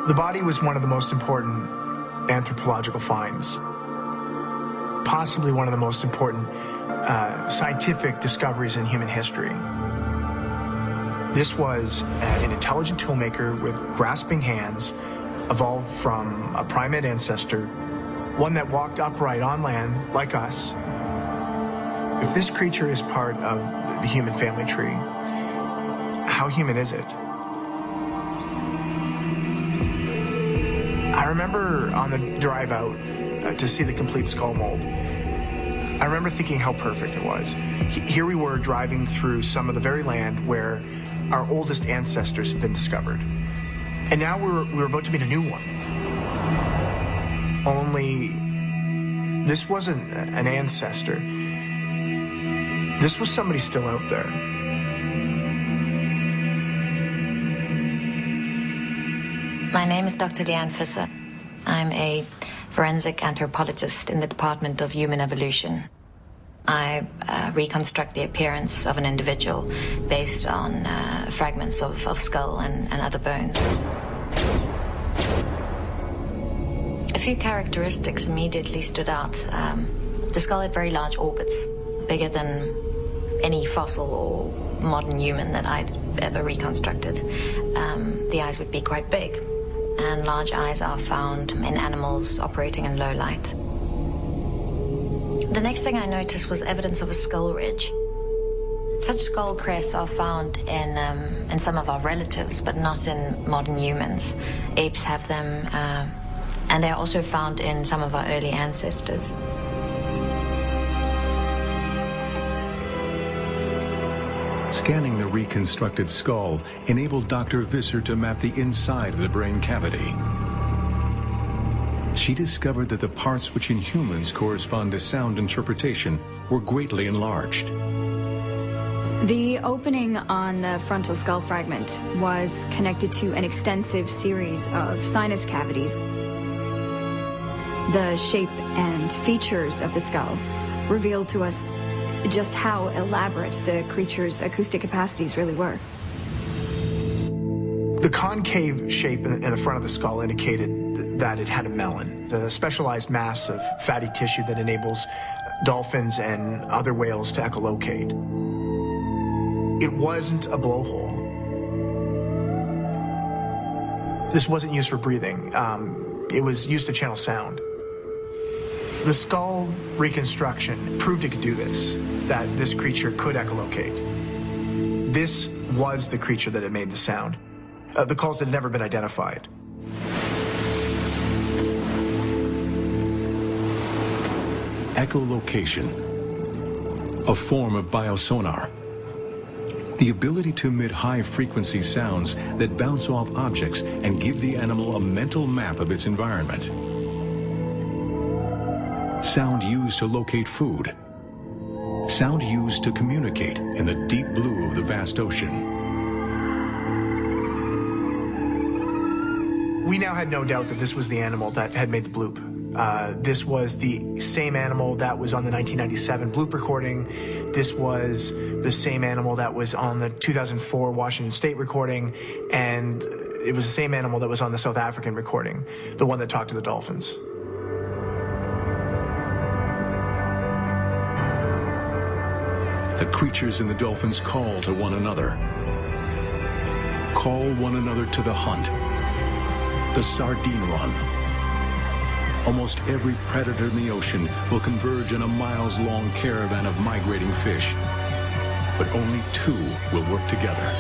The body was one of the most important anthropological finds, possibly one of the most important scientific discoveries in human history. This was an intelligent toolmaker with grasping hands, evolved from a primate ancestor, one that walked upright on land like us. If this creature is part of the human family tree, how human is it? I remember on the drive out to see the complete skull mold, I remember thinking how perfect it was. Here we were driving through some of the very land where our oldest ancestors had been discovered. And now we were about to meet a new one. Only this wasn't an ancestor. This was somebody still out there. My name is Dr. Leanne Fisser. I'm a forensic anthropologist in the Department of Human Evolution. I reconstruct the appearance of an individual based on fragments of skull and other bones. A few characteristics immediately stood out. The skull had very large orbits, bigger than any fossil or modern human that I'd ever reconstructed. The eyes would be quite big, and large eyes are found in animals operating in low light. The next thing I noticed was evidence of a skull ridge. Such skull crests are found in some of our relatives, but not in modern humans. Apes have them, and they're also found in some of our early ancestors. Scanning the reconstructed skull enabled Dr. Visser to map the inside of the brain cavity. She discovered that the parts which in humans correspond to sound interpretation were greatly enlarged. The opening on the frontal skull fragment was connected to an extensive series of sinus cavities. The shape and features of the skull revealed to us just how elaborate the creature's acoustic capacities really were. The concave shape in the front of the skull indicated that it had a melon, the specialized mass of fatty tissue that enables dolphins and other whales to echolocate. It wasn't a blowhole. This wasn't used for breathing. It was used to channel sound. The skull reconstruction proved it could do this, that this creature could echolocate. This was the creature that had made the sound. The calls had never been identified. Echolocation, a form of biosonar. The ability to emit high-frequency sounds that bounce off objects and give the animal a mental map of its environment. Sound used to locate food. Sound used to communicate in the deep blue of the vast ocean. We now had no doubt that this was the animal that had made the bloop. This was the same animal that was on the 1997 bloop recording. This was the same animal that was on the 2004 Washington State recording. And it was the same animal that was on the South African recording, the one that talked to the dolphins. The creatures in the dolphins call to one another. Call one another to the hunt. The sardine run. Almost every predator in the ocean will converge on a miles-long caravan of migrating fish. But only two will work together.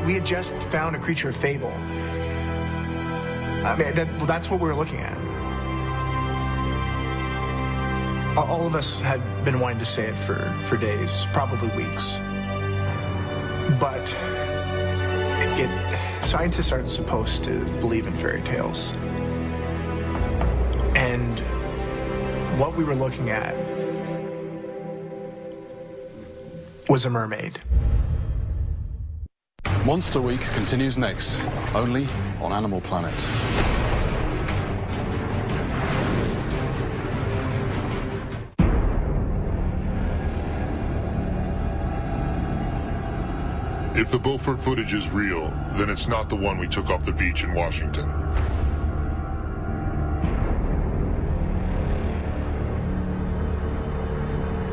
We had just found a creature of fable. I mean, that's what we were looking at. All of us had been wanting to say it for days, probably weeks. But scientists aren't supposed to believe in fairy tales. And what we were looking at was a mermaid. Monster Week continues next, only on Animal Planet. If the Beaufort footage is real, then it's not the one we took off the beach in Washington.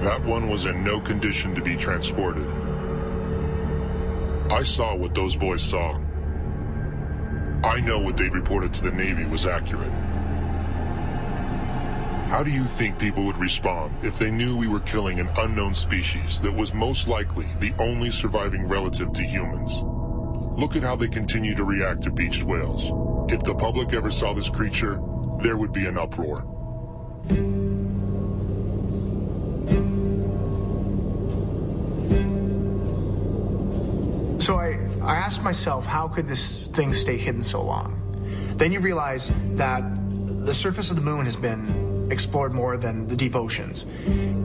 That one was in no condition to be transported. I saw what those boys saw. I know what they reported to the Navy was accurate. How do you think people would respond if they knew we were killing an unknown species that was most likely the only surviving relative to humans? Look at how they continue to react to beached whales. If the public ever saw this creature, there would be an uproar. So I asked myself, how could this thing stay hidden so long? Then you realize that the surface of the moon has been explored more than the deep oceans.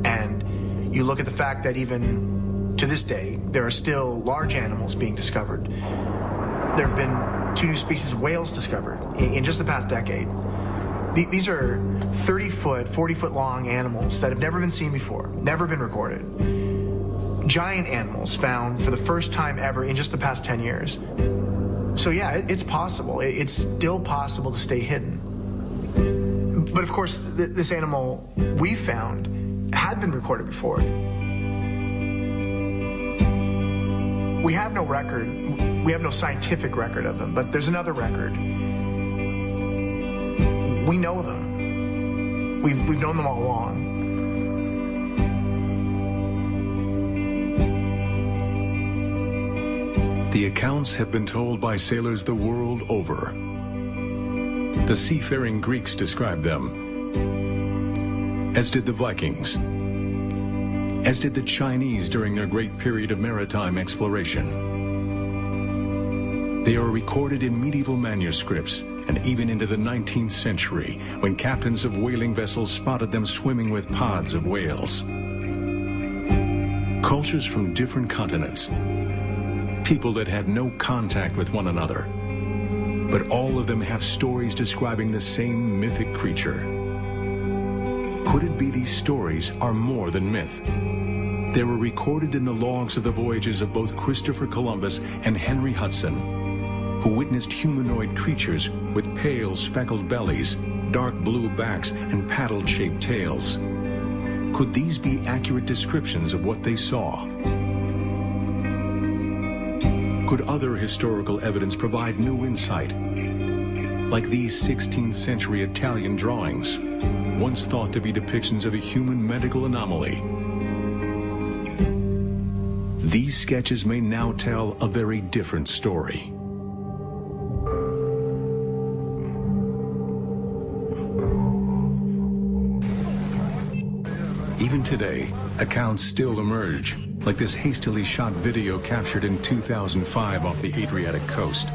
And you look at the fact that even to this day, there are still large animals being discovered. There have been 2 new species of whales discovered in just the past decade. These are 30-foot, 40-foot long animals that have never been seen before, never been recorded. Giant animals found for the first time ever in just the past 10 years. So yeah, it's possible. It's still possible to stay hidden. But of course, this animal we found had been recorded before. We have no record, we have no scientific record of them, but there's another record. We know them. We've known them all along. The accounts have been told by sailors the world over. The seafaring Greeks described them, as did the Vikings, as did the Chinese during their great period of maritime exploration. They are recorded in medieval manuscripts and even into the 19th century, when captains of whaling vessels spotted them swimming with pods of whales. Cultures from different continents, people that had no contact with one another, but all of them have stories describing the same mythic creature. Could it be these stories are more than myth? They were recorded in the logs of the voyages of both Christopher Columbus and Henry Hudson, who witnessed humanoid creatures with pale speckled bellies, dark blue backs, and paddle-shaped tails. Could these be accurate descriptions of what they saw? Could other historical evidence provide new insight, like these 16th century Italian drawings, once thought to be depictions of a human medical anomaly? These sketches may now tell a very different story. Even today, accounts still emerge, like this hastily shot video captured in 2005 off the Adriatic coast.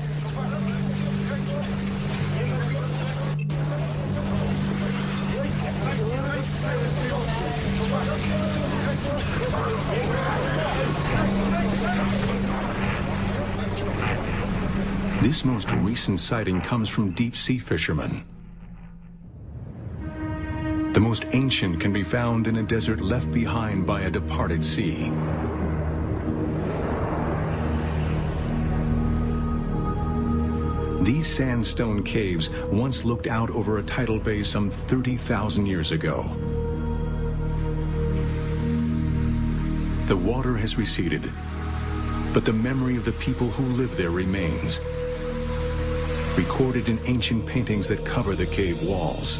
This most recent sighting comes from deep-sea fishermen. The most ancient can be found in a desert left behind by a departed sea. These sandstone caves once looked out over a tidal bay some 30,000 years ago. The water has receded, but the memory of the people who live there remains, recorded in ancient paintings that cover the cave walls.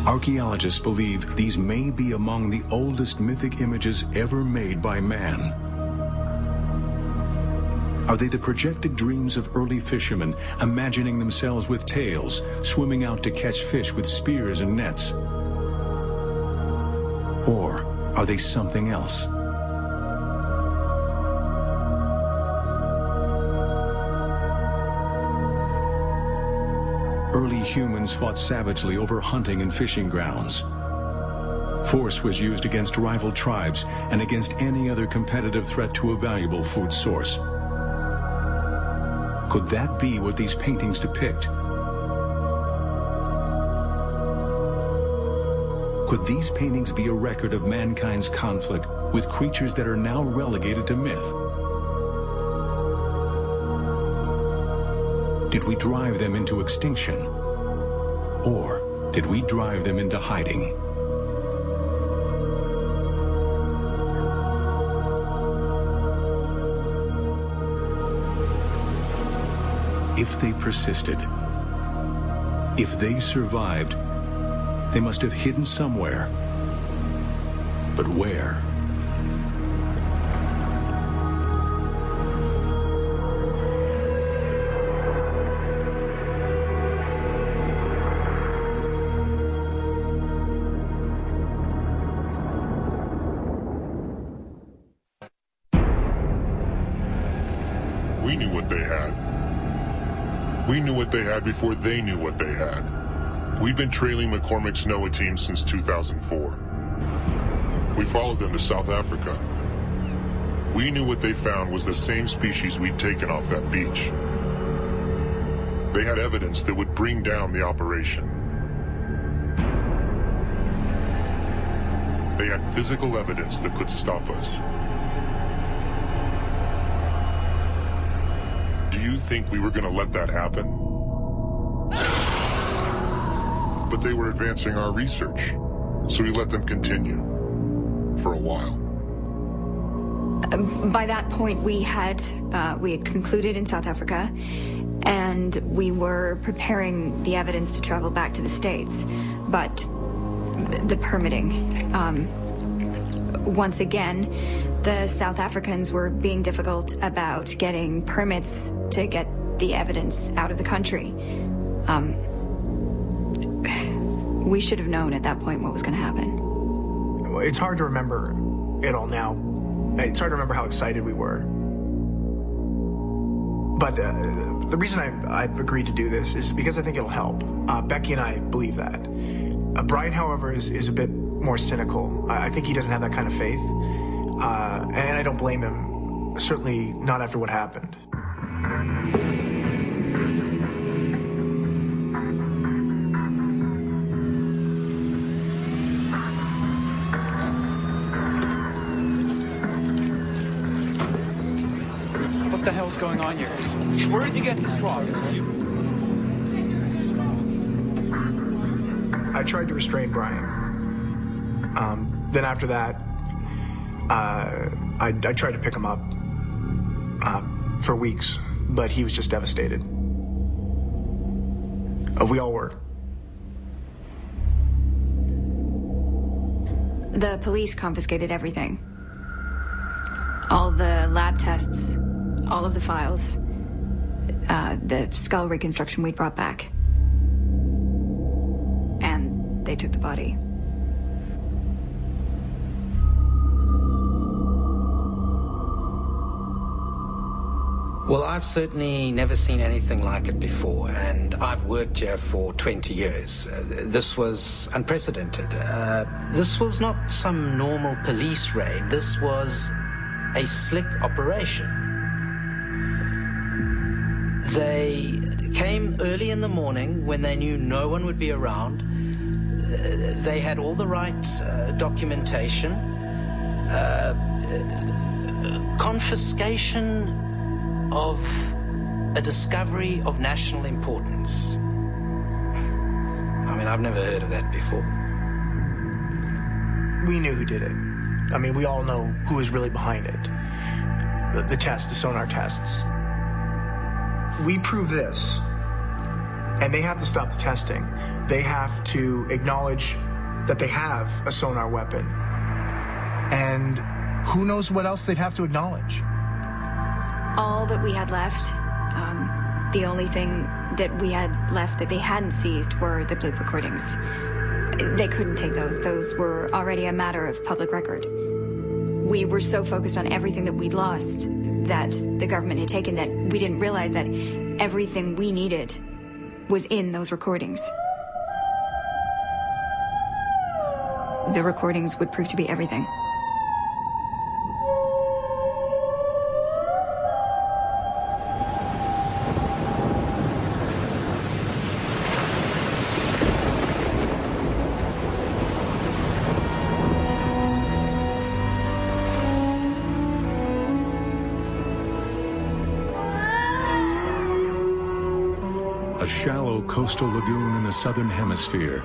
Archaeologists believe these may be among the oldest mythic images ever made by man. Are they the projected dreams of early fishermen, imagining themselves with tails, swimming out to catch fish with spears and nets? Or are they something else? Early humans fought savagely over hunting and fishing grounds. Force was used against rival tribes and against any other competitive threat to a valuable food source. Could that be what these paintings depict? Could these paintings be a record of mankind's conflict with creatures that are now relegated to myth? Did we drive them into extinction? Or did we drive them into hiding? If they persisted, if they survived, they must have hidden somewhere. But where? We knew what they had. We knew what they had before they knew what they had. We'd been trailing McCormick's NOAA team since 2004. We followed them to South Africa. We knew what they found was the same species we'd taken off that beach. They had evidence that would bring down the operation. They had physical evidence that could stop us. Do you think we were going to let that happen? But they were advancing our research, so we let them continue for a while. By that point, we had concluded in South Africa, and we were preparing the evidence to travel back to the States. But the permitting, once again, the South Africans were being difficult about getting permits to get the evidence out of the country. We should have known at that point what was going to happen. It's hard to remember it all now. It's hard to remember how excited we were. But the reason I've agreed to do this is because I think it'll help. Becky and I believe that. Brian, however, is a bit more cynical. I think he doesn't have that kind of faith. And I don't blame him, certainly not after what happened. What the hell's going on here? Where did you get this from? I tried to restrain Brian. Then after that, I tried to pick him up for weeks, but he was just devastated. We all were. The police confiscated everything. All the lab tests, all of the files, the skull reconstruction we'd brought back. And they took the body. Well, I've certainly never seen anything like it before, and I've worked here for 20 years. This was unprecedented. This was not some normal police raid. This was a slick operation. They came early in the morning when they knew no one would be around. They had all the right documentation. Confiscation of a discovery of national importance. I mean, I've never heard of that before. We knew who did it. I mean, we all know who is really behind it. The tests, the sonar tests. We prove this, and they have to stop the testing. They have to acknowledge that they have a sonar weapon. And who knows what else they'd have to acknowledge. All that we had left, the only thing that we had left that they hadn't seized were the bloop recordings. They couldn't take those. Those were already a matter of public record. We were so focused on everything that we'd lost that the government had taken that we didn't realize that everything we needed was in those recordings. The recordings would prove to be everything. A shallow coastal lagoon in the southern hemisphere,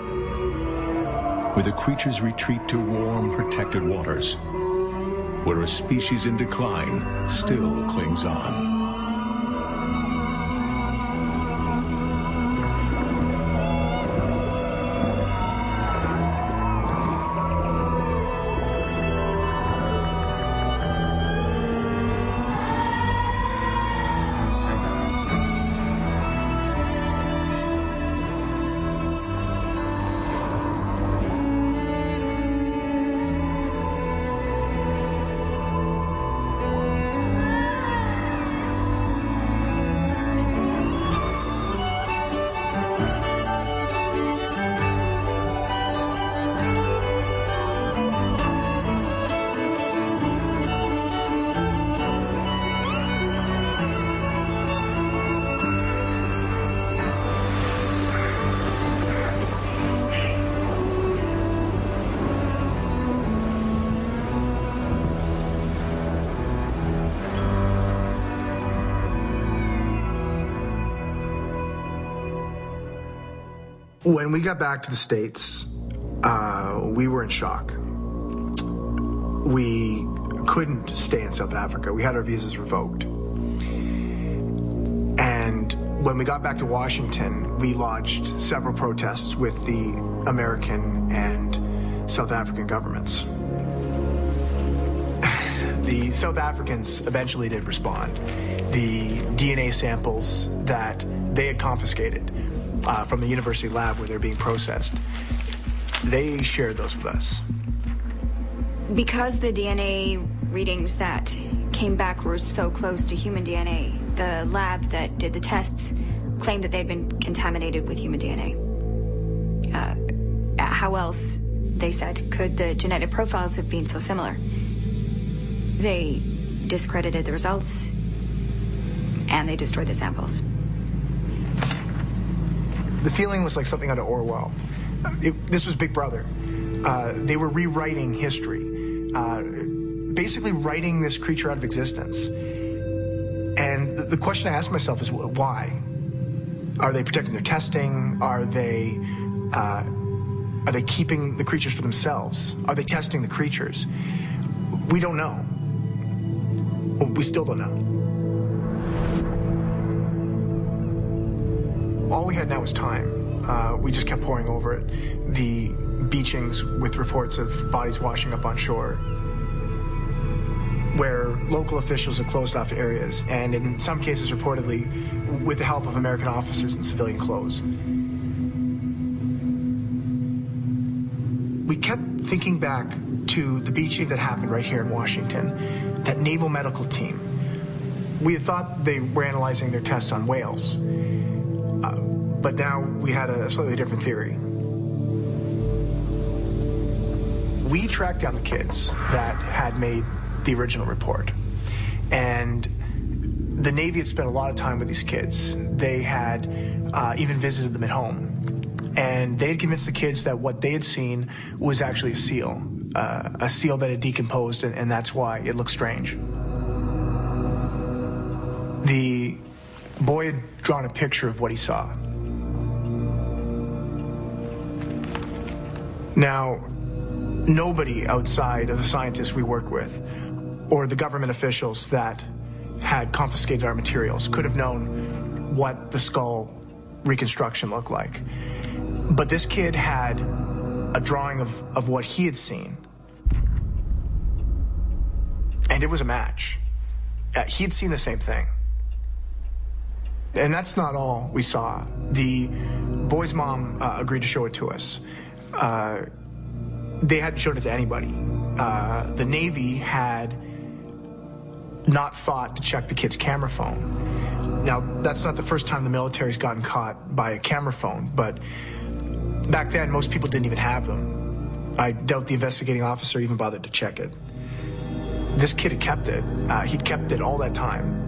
where the creatures retreat to warm, protected waters, where a species in decline still clings on. When we got back to the States, we were in shock. We couldn't stay in South Africa. We had our visas revoked. And When we got back to Washington, we lodged several protests with the American and South African governments. The South Africans eventually did respond. The DNA samples that they had confiscated from the university lab where they're being processed, they shared those with us. Because the DNA readings that came back were so close to human DNA, the lab that did the tests claimed that they'd been contaminated with human DNA. How else, they said, could the genetic profiles have been so similar? They discredited the results, and they destroyed the samples. The feeling was like something out of Orwell. This was Big Brother. They were rewriting history, basically writing this creature out of existence. And the question I asked myself is, why? Are they protecting their testing? Are they keeping the creatures for themselves? Are they testing the creatures? We don't know. Well, we still don't know. All we had now was time. We just kept poring over it. The beachings with reports of bodies washing up on shore, where local officials had closed off areas, and in some cases reportedly with the help of American officers in civilian clothes. We kept thinking back to the beaching that happened right here in Washington, that naval medical team. We had thought they were analyzing their tests on whales, but now we had a slightly different theory. We tracked down the kids that had made the original report, and the Navy had spent a lot of time with these kids. They had even visited them at home, and they had convinced the kids that what they had seen was actually a seal that had decomposed, and that's why it looked strange. The boy had drawn a picture of what he saw. Now, nobody outside of the scientists we worked with or the government officials that had confiscated our materials could have known what the skull reconstruction looked like. But this kid had a drawing of what he had seen, and it was a match. He had seen the same thing. And that's not all we saw. The boy's mom agreed to show it to us. They hadn't shown it to anybody. The Navy had not thought to check the kid's camera phone. Now, that's not the first time the military's gotten caught by a camera phone, but back then, most people didn't even have them. I doubt the investigating officer even bothered to check it. This kid had kept it. He'd kept it all that time.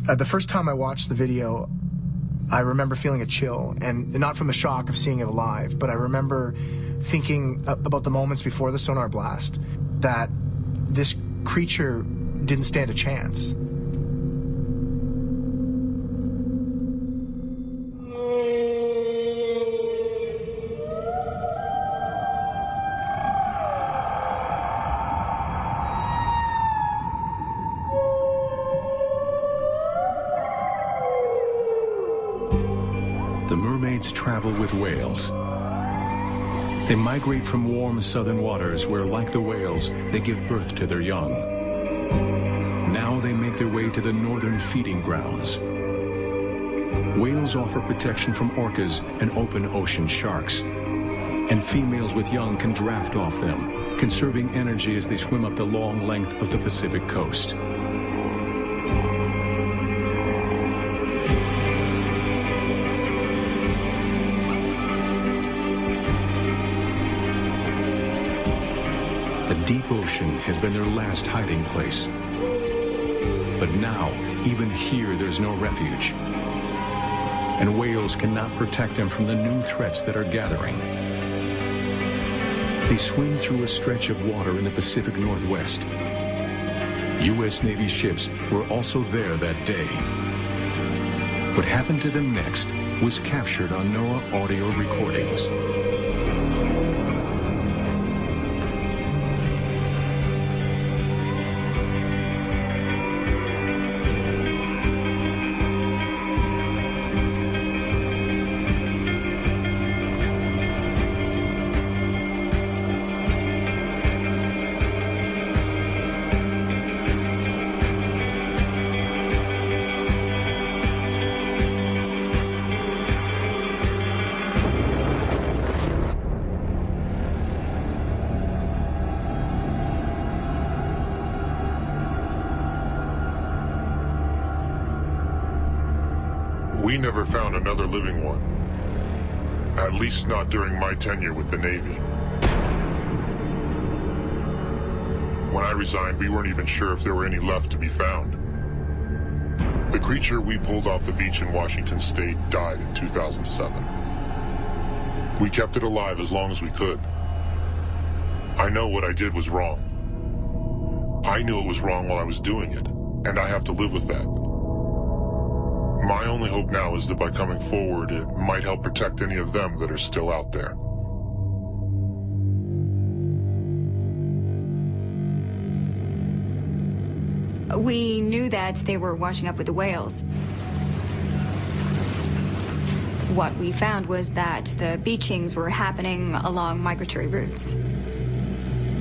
The first time I watched the video, I remember feeling a chill, and not from the shock of seeing it alive, but I remember thinking about the moments before the sonar blast, that this creature didn't stand a chance. The mermaids travel with whales. They migrate from warm southern waters where, like the whales, they give birth to their young. Now they make their way to the northern feeding grounds. Whales offer protection from orcas and open ocean sharks. And females with young can draft off them, conserving energy as they swim up the long length of the Pacific coast. The deep ocean has been their last hiding place. But now, even here, there's no refuge. And whales cannot protect them from the new threats that are gathering. They swim through a stretch of water in the Pacific Northwest. U.S. Navy ships were also there that day. What happened to them next was captured on NOAA audio recordings. We never found another living one. At least not during my tenure with the Navy. When I resigned, we weren't even sure if there were any left to be found. The creature we pulled off the beach in Washington State died in 2007. We kept it alive as long as we could. I know what I did was wrong. I knew it was wrong while I was doing it, and I have to live with that. My only hope now is that by coming forward, it might help protect any of them that are still out there. We knew that they were washing up with the whales. What we found was that the beachings were happening along migratory routes.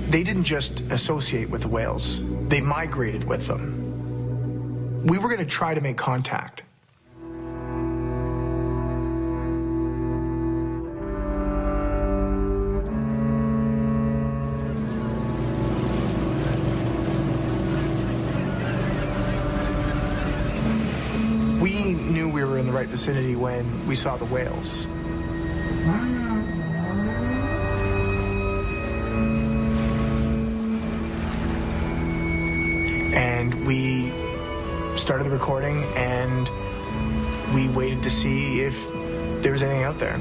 They didn't just associate with the whales. They migrated with them. We were going to try to make contact. We knew we were in the right vicinity when we saw the whales. And we started the recording, and we waited to see if there was anything out there.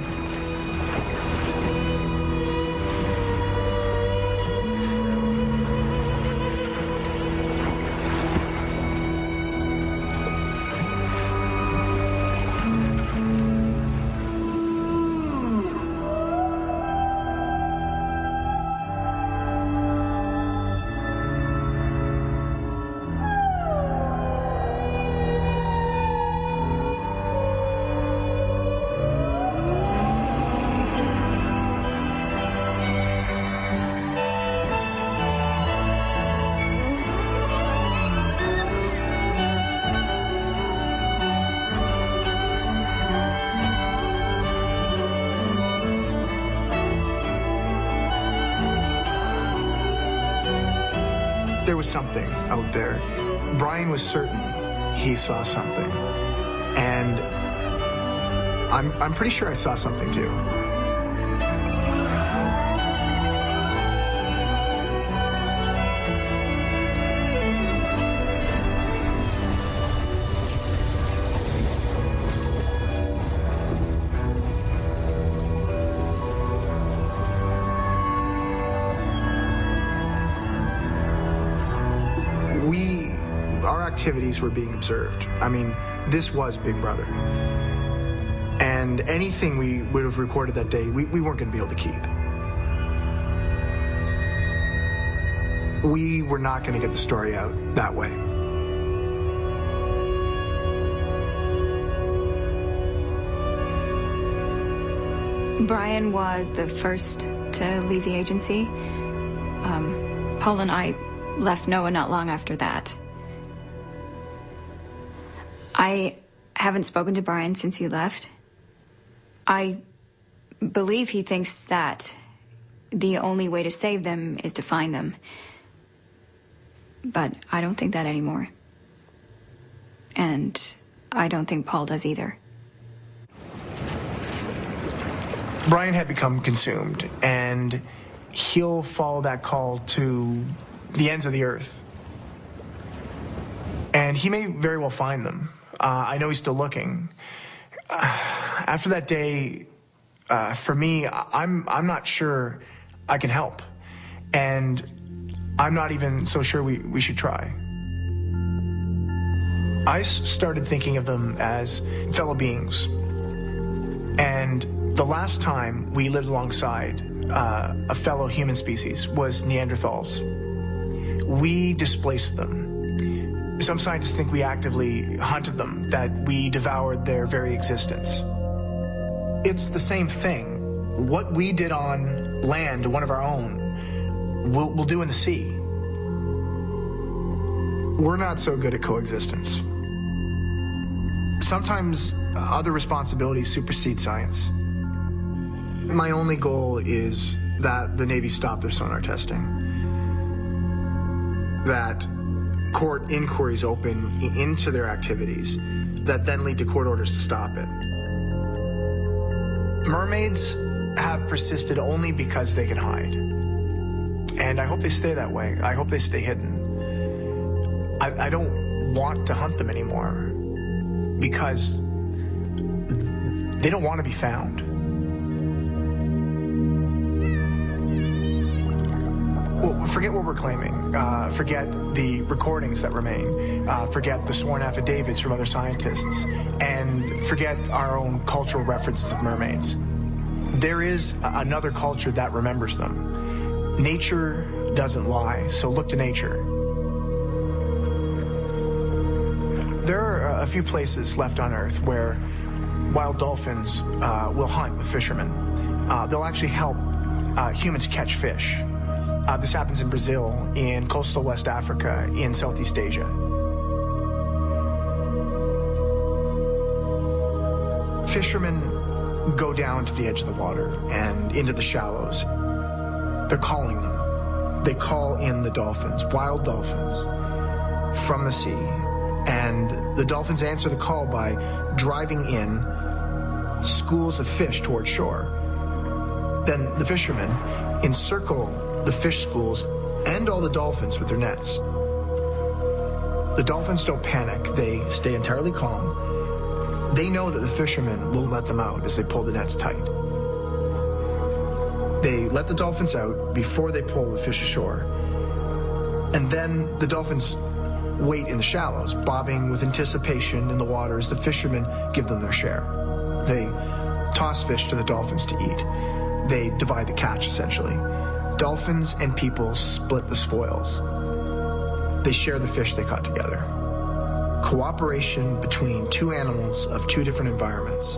There was something out there. Brian was certain he saw something. And I'm pretty sure I saw something too. activities were being observed. I mean, this was Big Brother. And anything we would have recorded that day, we weren't going to be able to keep. We were not going to get the story out that way. Brian was the first to leave the agency. Paul and I left NOAA not long after that. I haven't spoken to Brian since he left. I believe he thinks that the only way to save them is to find them. But I don't think that anymore. And I don't think Paul does either. Brian had become consumed, and he'll follow that call to the ends of the earth. And he may very well find them. I know he's still looking. After that day, for me, I'm not sure I can help. And I'm not even so sure we should try. I started thinking of them as fellow beings. And the last time we lived alongside a fellow human species was Neanderthals. We displaced them. Some scientists think we actively hunted them, that we devoured their very existence. It's the same thing. What we did on land, one of our own, we'll do in the sea. We're not so good at coexistence. Sometimes other responsibilities supersede science. My only goal is that the Navy stop their sonar testing. That court inquiries open into their activities that then lead to court orders to stop it. Mermaids have persisted only because they can hide. And I hope they stay that way. I hope they stay hidden. I don't want to hunt them anymore because they don't want to be found. Well, forget what we're claiming. Forget the recordings that remain. Forget the sworn affidavits from other scientists. And forget our own cultural references of mermaids. There is another culture that remembers them. Nature doesn't lie, so look to nature. There are a few places left on Earth where wild dolphins will hunt with fishermen. They'll actually help humans catch fish. This happens in Brazil, in coastal West Africa, in Southeast Asia. Fishermen go down to the edge of the water and into the shallows. They're calling them. They call in the dolphins, wild dolphins, from the sea. And the dolphins answer the call by driving in schools of fish toward shore. Then the fishermen encircle the fish schools and all the dolphins with their nets. The dolphins don't panic. They stay entirely calm. They know that the fishermen will let them out as they pull the nets tight. They let the dolphins out before they pull the fish ashore. And then the dolphins wait in the shallows, bobbing with anticipation in the water as the fishermen give them their share. They toss fish to the dolphins to eat. They divide the catch, essentially. Dolphins and people split the spoils. They share the fish they caught together. Cooperation between two animals of two different environments.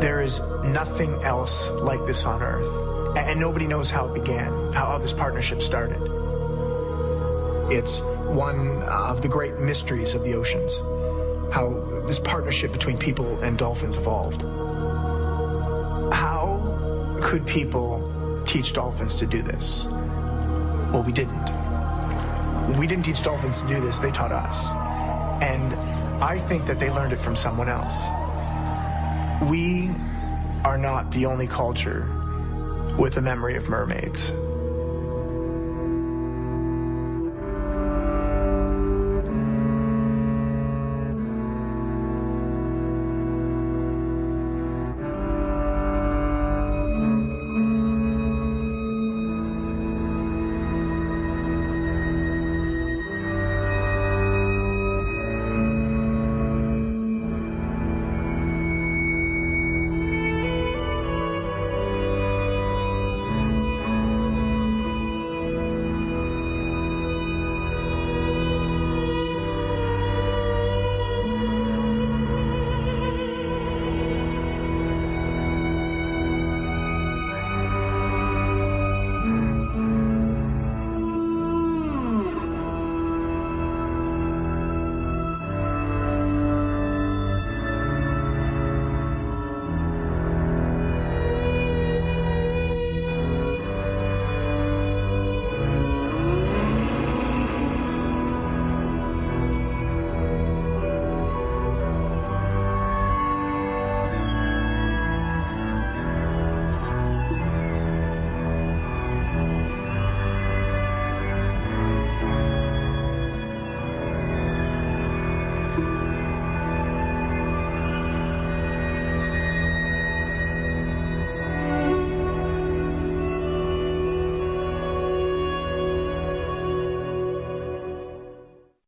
There is nothing else like this on Earth, and nobody knows how it began, how this partnership started. It's one of the great mysteries of the oceans, how this partnership between people and dolphins evolved. How could people teach dolphins to do this? Well, we didn't. We didn't teach dolphins to do this, they taught us. And I think that they learned it from someone else. We are not the only culture with a memory of mermaids.